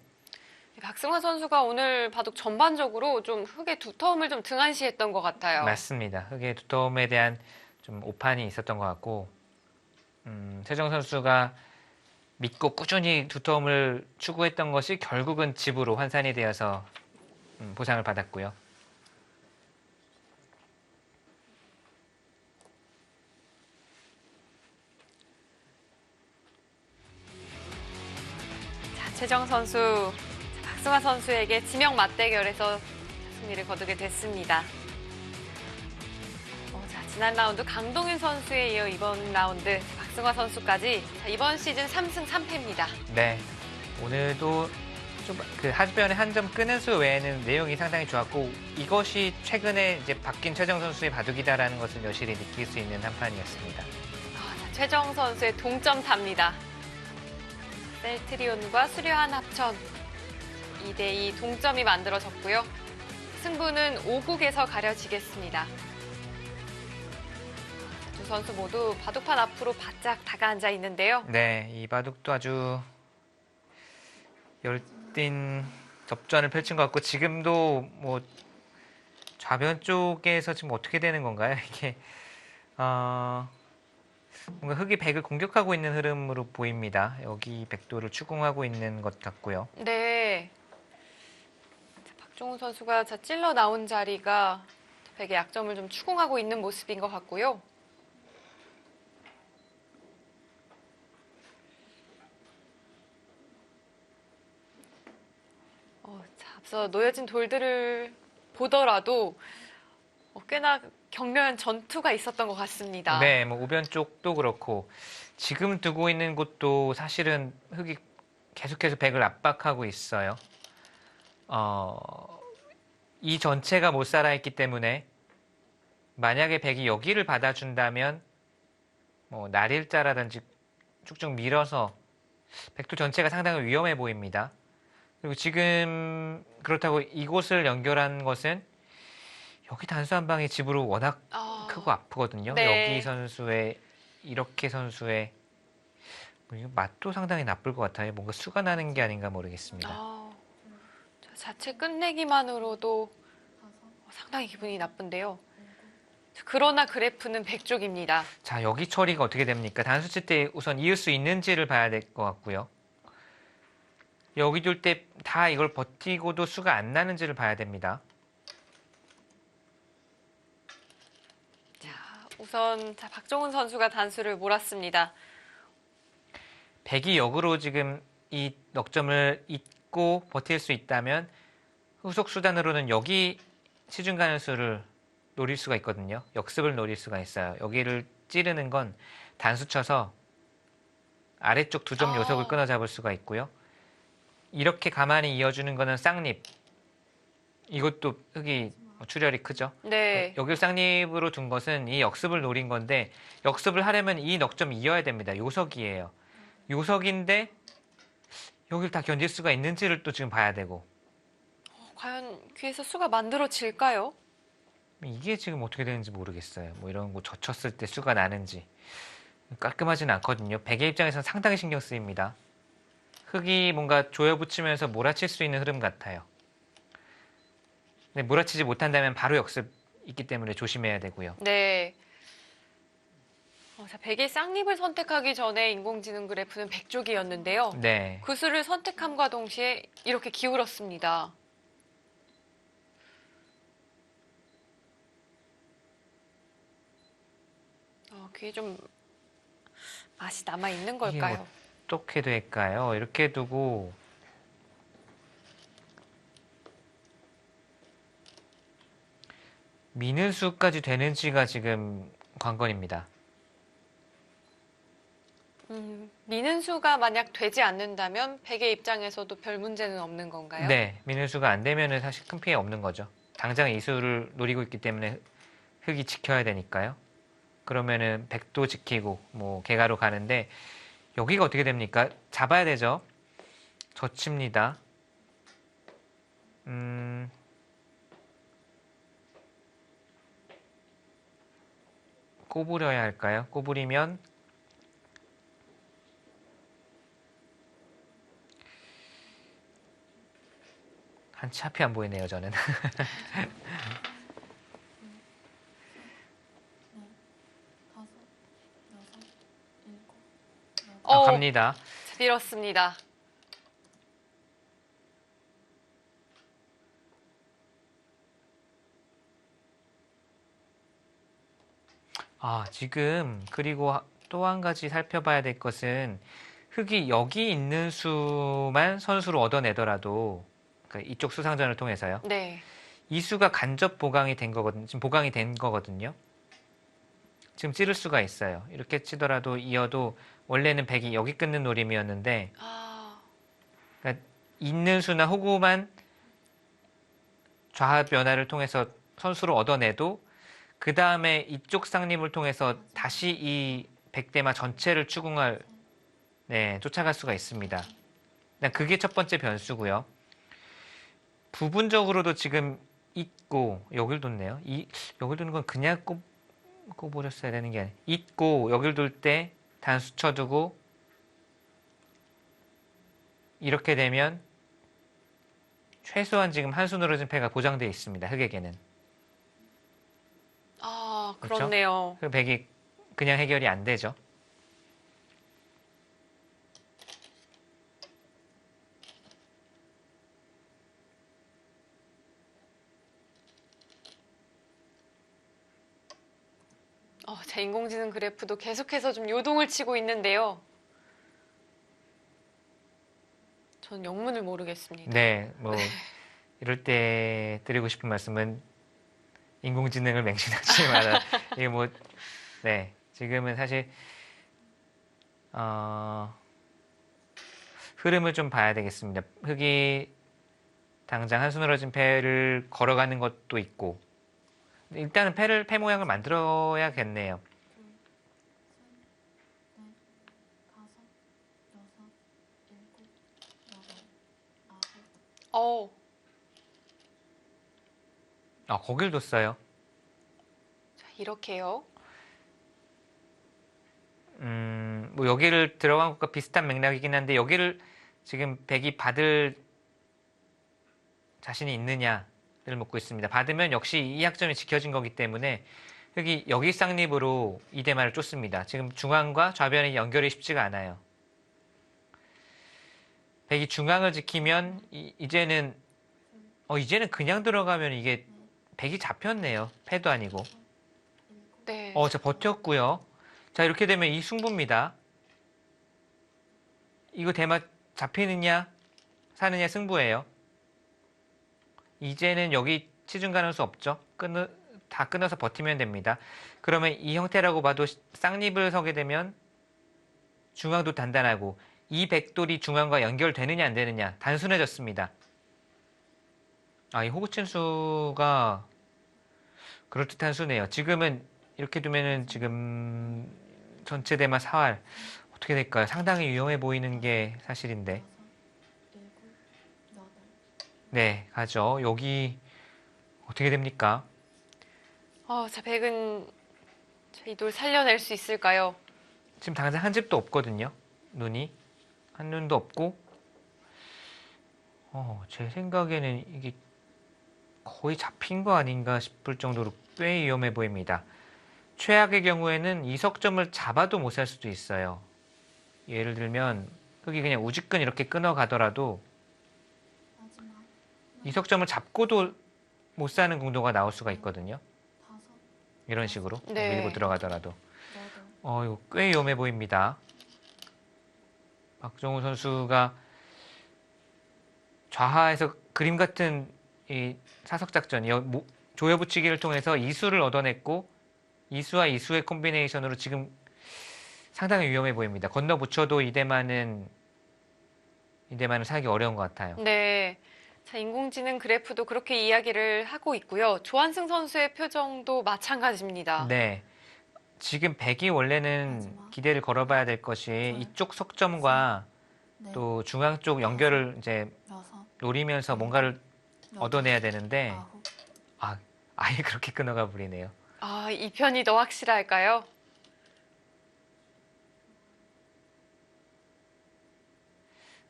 박승화 선수가 오늘 바둑 전반적으로 좀 흙의 두터움을 좀 등한시했던 것 같아요. 맞습니다. 흙의 두터움에 대한 좀 오판이 있었던 것 같고 최정 선수가 믿고 꾸준히 두터움을 추구했던 것이 결국은 집으로 환산이 되어서 보상을 받았고요. 최정 선수, 박승화 선수에게 지명 맞대결에서 승리를 거두게 됐습니다. 지난 라운드 강동윤 선수에 이어 이번 라운드 박승화 선수까지 이번 시즌 3승 3패입니다. 네, 오늘도 좀 그 하주변의 한 점 끄는 수 외에는 내용이 상당히 좋았고 이것이 최근에 이제 바뀐 최정 선수의 바둑이다라는 것을 여실히 느낄 수 있는 한 판이었습니다. 최정 선수의 동점 탑니다. 셀트리온과 수려한 합천 2대2 동점이 만들어졌고요. 승부는 5국에서 가려지겠습니다. 두 선수 모두 바둑판 앞으로 바짝 다가앉아 있는데요. 네, 이 바둑도 아주 열띤 접전을 펼친 것 같고 지금도 뭐 좌변 쪽에서 지금 어떻게 되는 건가요? 이게 뭔가 흙이 백을 공격하고 있는 흐름으로 보입니다. 여기 백도를 추궁하고 있는 것 같고요. 네. 박종훈 선수가 찔러 나온 자리가 백의 약점을 좀 추궁하고 있는 모습인 것 같고요. 앞서 놓여진 돌들을 보더라도 꽤나 격렬한 전투가 있었던 것 같습니다. 네, 뭐 우변 쪽도 그렇고 지금 두고 있는 곳도 사실은 흙이 계속해서 백을 압박하고 있어요. 이 전체가 못 살아있기 때문에 만약에 백이 여기를 받아준다면 뭐 날일자라든지 쭉쭉 밀어서 백도 전체가 상당히 위험해 보입니다. 그리고 지금 그렇다고 이곳을 연결한 것은 여기 단수 한 방이 집으로 워낙 크고 아프거든요. 네. 여기 선수의 이렇게 선수의 맛도 상당히 나쁠 것 같아요. 뭔가 수가 나는 게 아닌가 모르겠습니다. 자체 끝내기만으로도 상당히 기분이 나쁜데요. 그러나 그래프는 백쪽입니다. 자, 여기 처리가 어떻게 됩니까? 단수 칠 때 우선 이을 수 있는지를 봐야 될 것 같고요. 여기 둘 때 다 이걸 버티고도 수가 안 나는지를 봐야 됩니다. 우선 박종훈 선수가 단수를 몰았습니다. 백이 역으로 지금 이 넉점을 잇고 버틸 수 있다면 후속 수단으로는 여기 시중 가능수를 노릴 수가 있거든요. 역습을 노릴 수가 있어요. 여기를 찌르는 건 단수 쳐서 아래쪽 두 점 요석을 끊어 잡을 수가 있고요. 이렇게 가만히 이어주는 거는 쌍립. 이것도 흙이 출혈이 크죠. 네. 여기를 쌍립으로 둔 것은 이 역습을 노린 건데 역습을 하려면 이 넉점이 이어야 됩니다. 요석이에요. 요석인데 여기를 다 견딜 수가 있는지를 또 지금 봐야 되고 과연 귀에서 수가 만들어질까요? 이게 지금 어떻게 되는지 모르겠어요. 뭐 이런 거 젖혔을 때 수가 나는지 깔끔하진 않거든요. 백의 입장에서는 상당히 신경 쓰입니다. 흙이 뭔가 조여붙이면서 몰아칠 수 있는 흐름 같아요. 근데 몰아치지 못한다면 바로 역습 있기 때문에 조심해야 되고요. 네. 자, 백의 쌍립을 선택하기 전에 인공지능 그래프는 백쪽이었는데요. 네. 그 수를 선택함과 동시에 이렇게 기울었습니다. 그게 좀 맛이 남아있는 걸까요? 어떻게 될까요? 이렇게 두고 미는 수까지 되는지가 지금 관건입니다. 미는 수가 만약 되지 않는다면 백의 입장에서도 별 문제는 없는 건가요? 네, 미는 수가 안 되면은 사실 큰 피해 없는 거죠. 당장 이 수를 노리고 있기 때문에 흙이 지켜야 되니까요. 그러면은 백도 지키고 뭐 개가로 가는데 여기가 어떻게 됩니까? 잡아야 되죠. 젖힙니다. 꼬부려야 할까요? 꼬부리면 한치 앞이 안 보이네요, 저는. 갑니다. 밀었습니다. 지금 그리고 또 한 가지 살펴봐야 될 것은 흙이 여기 있는 수만 선수로 얻어내더라도 그러니까 이쪽 수상전을 통해서요. 네. 이 수가 간접 보강이 된 거거든요. 지금 보강이 된 거거든요. 지금 찌를 수가 있어요. 이렇게 치더라도 이어도 원래는 백이 여기 끊는 노림이었는데 그러니까 있는 수나 호구만 좌합 변화를 통해서 선수로 얻어내도 그 다음에 이쪽 쌍립을 통해서 다시 이 백대마 전체를 추궁할 쫓아갈 수가 있습니다. 그게 첫 번째 변수고요. 부분적으로도 지금 있고 여길 뒀네요. 여길 두는 건 그냥 꼽으렸어야 되는 게 아니에요. 있고 여길 둘 때 단수 쳐두고 이렇게 되면 최소한 지금 한수 늘어진 패가 보장되어 있습니다. 흑에게는. 그렇네요. 그 백이 그냥 해결이 안 되죠. 제 인공지능 그래프도 계속해서 좀 요동을 치고 있는데요. 전 영문을 모르겠습니다. 네, 뭐 이럴 때 드리고 싶은 말씀은 인공지능을 맹신하지 마라. 이게 지금은 사실 흐름을 좀 봐야 되겠습니다. 흙이 당장 한수 늘어진 패를 걸어가는 것도 있고 일단은 패 모양을 만들어야겠네요. 거길 뒀어요. 자, 이렇게요. 뭐 여기를 들어간 것과 비슷한 맥락이긴 한데 여기를 지금 백이 받을 자신이 있느냐를 먹고 있습니다. 받으면 역시 이 약점이 지켜진 거기 때문에 흑이 여기 쌍립으로 이 대마를 쫓습니다. 지금 중앙과 좌변의 연결이 쉽지가 않아요. 백이 중앙을 지키면 이제는 그냥 들어가면 이게 백이 잡혔네요. 패도 아니고. 네. 자, 버텼고요. 자, 이렇게 되면 이 승부입니다. 이거 대마 잡히느냐 사느냐 승부예요. 이제는 여기 치중 가는 수 없죠. 다 끊어서 버티면 됩니다. 그러면 이 형태라고 봐도 쌍립을 서게 되면 중앙도 단단하고 이 백돌이 중앙과 연결되느냐 안 되느냐 단순해졌습니다. 이 호구친 수가 그럴듯한 수네요. 지금은 이렇게 두면은 지금 전체 대마 4할 어떻게 될까요? 상당히 위험해 보이는 게 사실인데. 네, 가죠. 여기 어떻게 됩니까? 자, 백은 이 돌 살려낼 수 있을까요? 지금 당장 한 집도 없거든요. 눈이. 한 눈도 없고. 제 생각에는 이게 거의 잡힌 거 아닌가 싶을 정도로 꽤 위험해 보입니다. 최악의 경우에는 이 석점을 잡아도 못 살 수도 있어요. 예를 들면 흑이 그냥 우지끈 이렇게 끊어가더라도 이 석점을 잡고도 못 사는 공도가 나올 수가 있거든요. 이런 식으로 네. 밀고 들어가더라도. 이거 꽤 위험해 보입니다. 박정우 선수가 좌하에서 그림 같은 이 사석 작전, 조여 붙이기를 통해서 이수를 얻어냈고 이수와 이수의 콤비네이션으로 지금 상당히 위험해 보입니다. 건너 붙여도 이 대만은 사기 어려운 것 같아요. 네. 자, 인공지능 그래프도 그렇게 이야기를 하고 있고요. 조한승 선수의 표정도 마찬가지입니다. 네. 지금 백이 원래는 기대를 걸어봐야 될 것이 이쪽 석점과 또 중앙 쪽 연결을 이제 노리면서 뭔가를 얻어내야 되는데 아예 그렇게 끊어가 버리네요. 이 편이 더 확실할까요?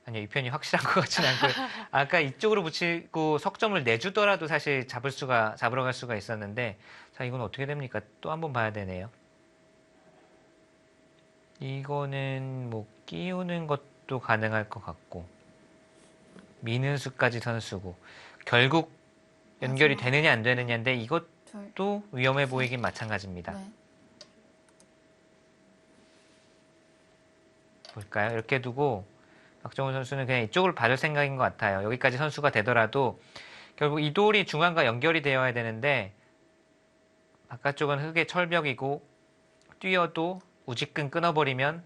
아니요, 이 편이 확실한 것 같지는 않고요. 아까 이쪽으로 붙이고 석점을 내주더라도 사실 잡으러 갈 수가 있었는데, 자, 이건 어떻게 됩니까? 또 한번 봐야 되네요. 이거는 뭐 끼우는 것도 가능할 것 같고, 미는 수까지 선수고, 결국 연결이 되느냐 안 되느냐인데 이것도 위험해 보이긴 마찬가지입니다. 볼까요? 이렇게 두고 박정우 선수는 그냥 이쪽을 받을 생각인 것 같아요. 여기까지 선수가 되더라도 결국 이 돌이 중앙과 연결이 되어야 되는데 바깥쪽은 흙의 철벽이고 뛰어도 우지끈 끊어버리면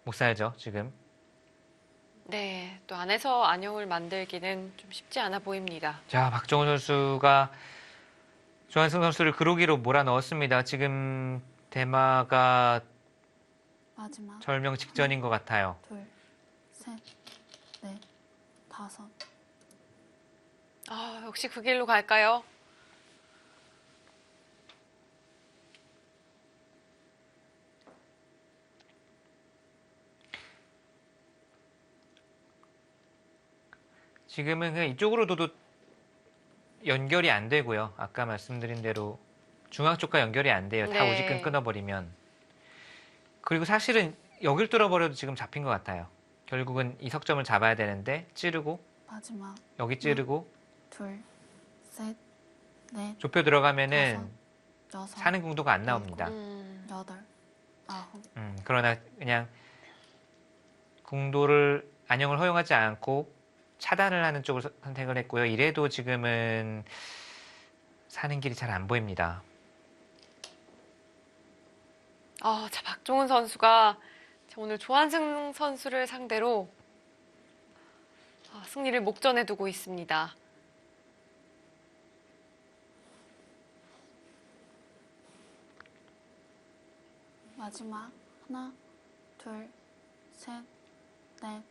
못 살죠, 지금. 네, 또 안에서 안형을 만들기는 좀 쉽지 않아 보입니다. 자, 박정우 선수가 조한승 선수를 그로기로 몰아넣었습니다. 지금 대마가 마지막 절명 직전인 것 같아요. 둘, 셋, 넷, 다섯. 역시 그 길로 갈까요? 지금은 그냥 이쪽으로 둬도 연결이 안 되고요. 아까 말씀드린 대로 중앙 쪽과 연결이 안 돼요. 다 네. 우지끈 끊어버리면. 그리고 사실은 여길 뚫어버려도 지금 잡힌 것 같아요. 결국은 이 석점을 잡아야 되는데 찌르고 마지막 여기 찌르고 둘, 셋, 넷, 좁혀 들어가면은 여섯, 사는 공도가 안 나옵니다. 여덟, 아홉. 그러나 그냥 공도를 안형을 허용하지 않고 차단을 하는 쪽을 선택을 했고요. 이래도 지금은 사는 길이 잘 안 보입니다. 자, 박종훈 선수가 오늘 조한승 선수를 상대로 승리를 목전에 두고 있습니다. 마지막 하나, 둘, 셋, 넷,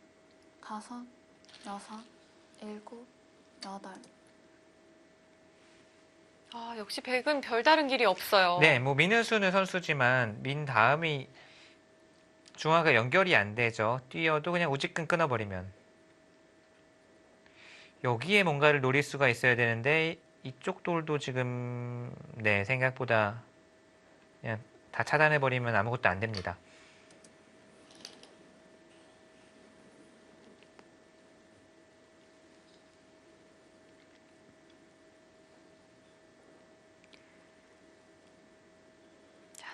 다섯, 여섯, 일곱, 여덟. 역시 백은 별다른 길이 없어요. 네, 뭐 민은수는 선수지만 민 다음이 중화가 연결이 안 되죠. 뛰어도 그냥 우지끈 끊어버리면 여기에 뭔가를 노릴 수가 있어야 되는데 이쪽 돌도 지금 네, 생각보다 그냥 다 차단해버리면 아무것도 안 됩니다.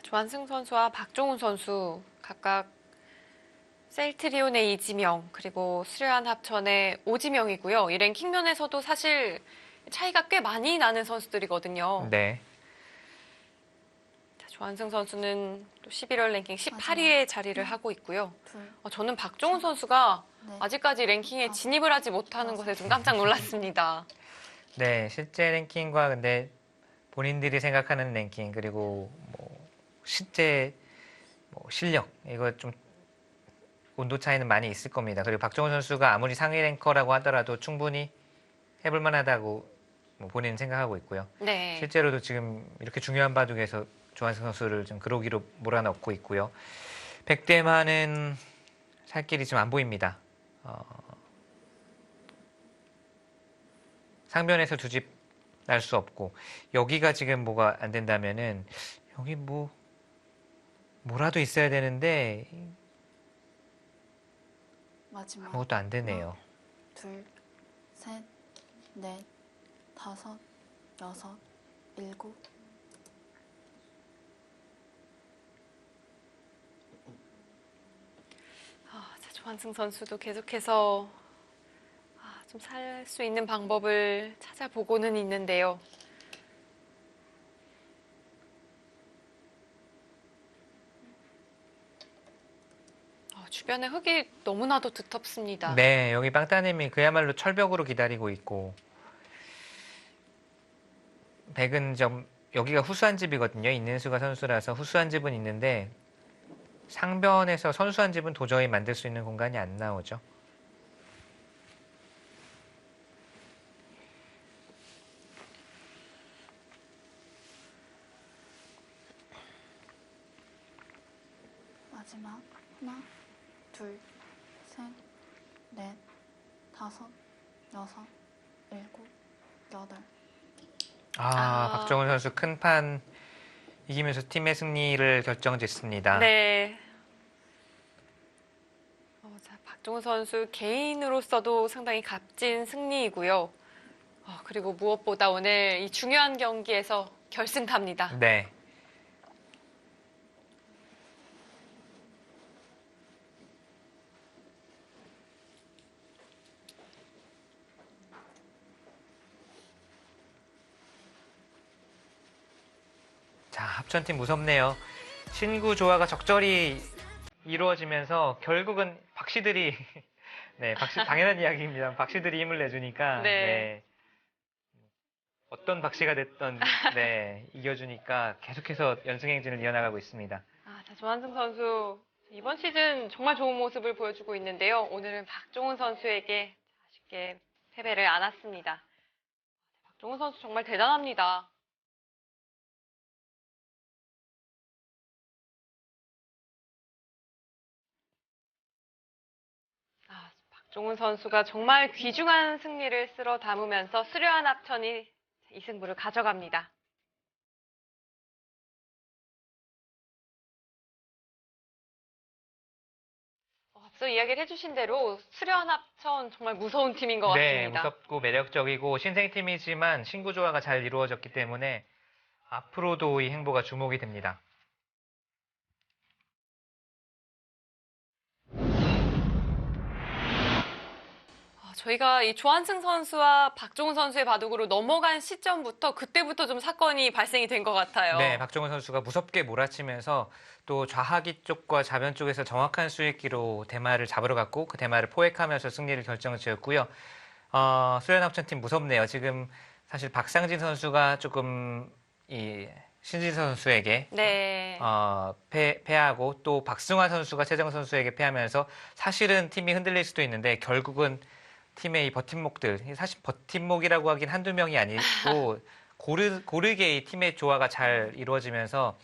조한승 선수와 박종훈 선수 각각 셀트리온의 이지명 그리고 수려한 합천의 오지명이고요. 이 랭킹면에서도 사실 차이가 꽤 많이 나는 선수들이거든요. 네. 자, 조한승 선수는 또 11월 랭킹 18위에 자리를 하고 있고요. 둘, 저는 박종훈 선수가 넷, 아직까지 랭킹에 진입을 하지 못하는 것에 좀 깜짝 놀랐습니다. 네, 실제 랭킹과 근데 본인들이 생각하는 랭킹 그리고 뭐 실제 뭐 실력 이거 좀 온도 차이는 많이 있을 겁니다. 그리고 박종훈 선수가 아무리 상위 랭커라고 하더라도 충분히 해볼 만하다고 뭐 본인은 생각하고 있고요. 네. 실제로도 지금 이렇게 중요한 바둑에서 조한승 선수를 좀 그러기로 몰아넣고 있고요. 백대만은 살 길이 좀 안 보입니다. 상변에서 두 집 날 수 없고 여기가 지금 뭐가 안 된다면은 여기 뭐라도 있어야 되는데 마지막. 아무것도 안 되네요. 둘, 셋, 넷, 다섯, 여섯, 일곱. 자, 조한승 선수도 계속해서 좀 살 수 있는 방법을 찾아보고는 있는데요. 주변에 흙이 너무나도 두텁습니다. 네, 여기 빵따님이 그야말로 철벽으로 기다리고 있고 백은 여기가 후수한 집이거든요. 인는수가 선수라서 후수한 집은 있는데 상변에서 선수한 집은 도저히 만들 수 있는 공간이 안 나오죠. 마지막. 하나, 둘, 셋, 넷, 다섯, 여섯, 일곱, 여덟. 박정훈 선수 큰 판 이기면서 팀의 승리를 결정짓습니다. 네. 자, 박종훈 선수 개인으로서도 상당히 값진 승리이고요. 그리고 무엇보다 오늘 이 중요한 경기에서 결승탑니다. 네. 자, 합천팀 무섭네요. 신구 조화가 적절히 이루어지면서 결국은 박씨들이 네, 당연한 이야기입니다. 박씨들이 힘을 내주니까 네. 어떤 박씨가 됐던 이겨주니까 계속해서 연승 행진을 이어나가고 있습니다. 자, 조한승 선수 이번 시즌 정말 좋은 모습을 보여주고 있는데요. 오늘은 박종훈 선수에게 아쉽게 패배를 안았습니다. 박종훈 선수 정말 대단합니다. 박종훈 선수가 정말 귀중한 승리를 쓸어 담으면서 수려한 합천이 이 승부를 가져갑니다. 앞서 이야기를 해주신 대로 수려한 합천 정말 무서운 팀인 것 네, 같습니다. 무섭고 매력적이고 신생팀이지만 신구 조화가 잘 이루어졌기 때문에 앞으로도 이 행보가 주목이 됩니다. 저희가 이 조한승 선수와 박종훈 선수의 바둑으로 넘어간 시점부터 그때부터 좀 사건이 발생이 된 것 같아요. 네, 박종훈 선수가 무섭게 몰아치면서 또 좌하기 쪽과 좌변 쪽에서 정확한 수익기로 대마를 잡으러 갔고 그 대마를 포획하면서 승리를 결정지었고요. 수련 합천팀 무섭네요. 지금 사실 박상진 선수가 조금 이 신진 선수에게 네. 패하고 또 박승화 선수가 최정 선수에게 패하면서 사실은 팀이 흔들릴 수도 있는데 결국은 팀의 이 버팀목들, 사실 버팀목이라고 하긴 한두 명이 아니고 고르게 이 팀의 조화가 잘 이루어지면서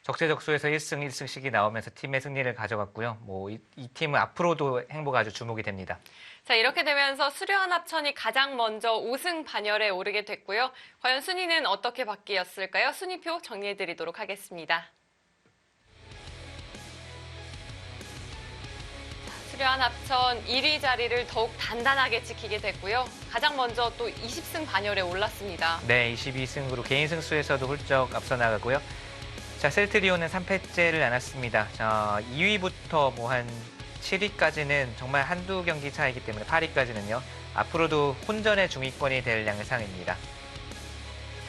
적재적소에서 1승 1승씩이 나오면서 팀의 승리를 가져갔고요. 뭐 이 팀은 앞으로도 행보가 아주 주목이 됩니다. 자, 이렇게 되면서 수려한 합천이 가장 먼저 5승 반열에 오르게 됐고요. 과연 순위는 어떻게 바뀌었을까요? 순위표 정리해드리도록 하겠습니다. 수려한 합천 1위 자리를 더욱 단단하게 지키게 됐고요. 가장 먼저 또 20승 반열에 올랐습니다. 네, 22승으로 개인 승수에서도 훌쩍 앞서 나가고요. 자, 셀트리온은 3패째를 안았습니다. 자, 2위부터 뭐 한 7위까지는 정말 한두 경기 차이기 때문에 8위까지는요. 앞으로도 혼전의 중위권이 될 양상입니다.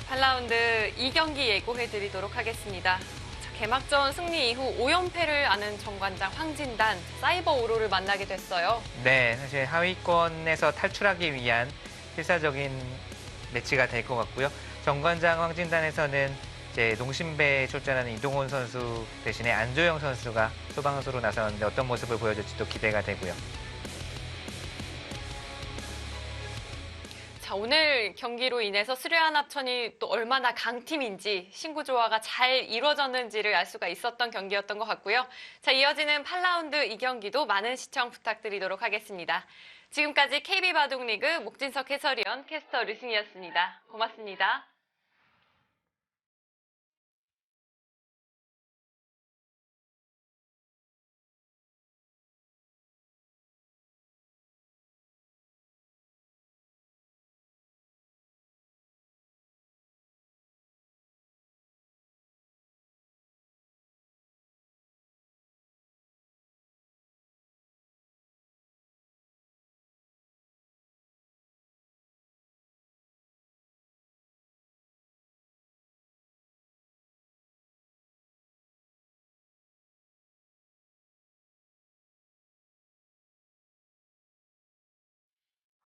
8라운드 2경기 예고해드리도록 하겠습니다. 자, 개막전 승리 이후 5연패를 안은 정관장 황진단, 사이버 오로를 만나게 됐어요. 네, 사실 하위권에서 탈출하기 위한 필사적인 매치가 될 것 같고요. 정관장 황진단에서는 이제 농심배에 출전하는 이동훈 선수 대신에 안조영 선수가 소방수로 나섰는데 어떤 모습을 보여줄지도 기대가 되고요. 자, 오늘 경기로 인해서 수려한 합천이 또 얼마나 강팀인지 신구조화가 잘 이루어졌는지를 알 수가 있었던 경기였던 것 같고요. 자, 이어지는 8라운드 2경기도 많은 시청 부탁드리도록 하겠습니다. 지금까지 KB바둑리그 목진석 해설위원, 캐스터 류승이었습니다. 고맙습니다.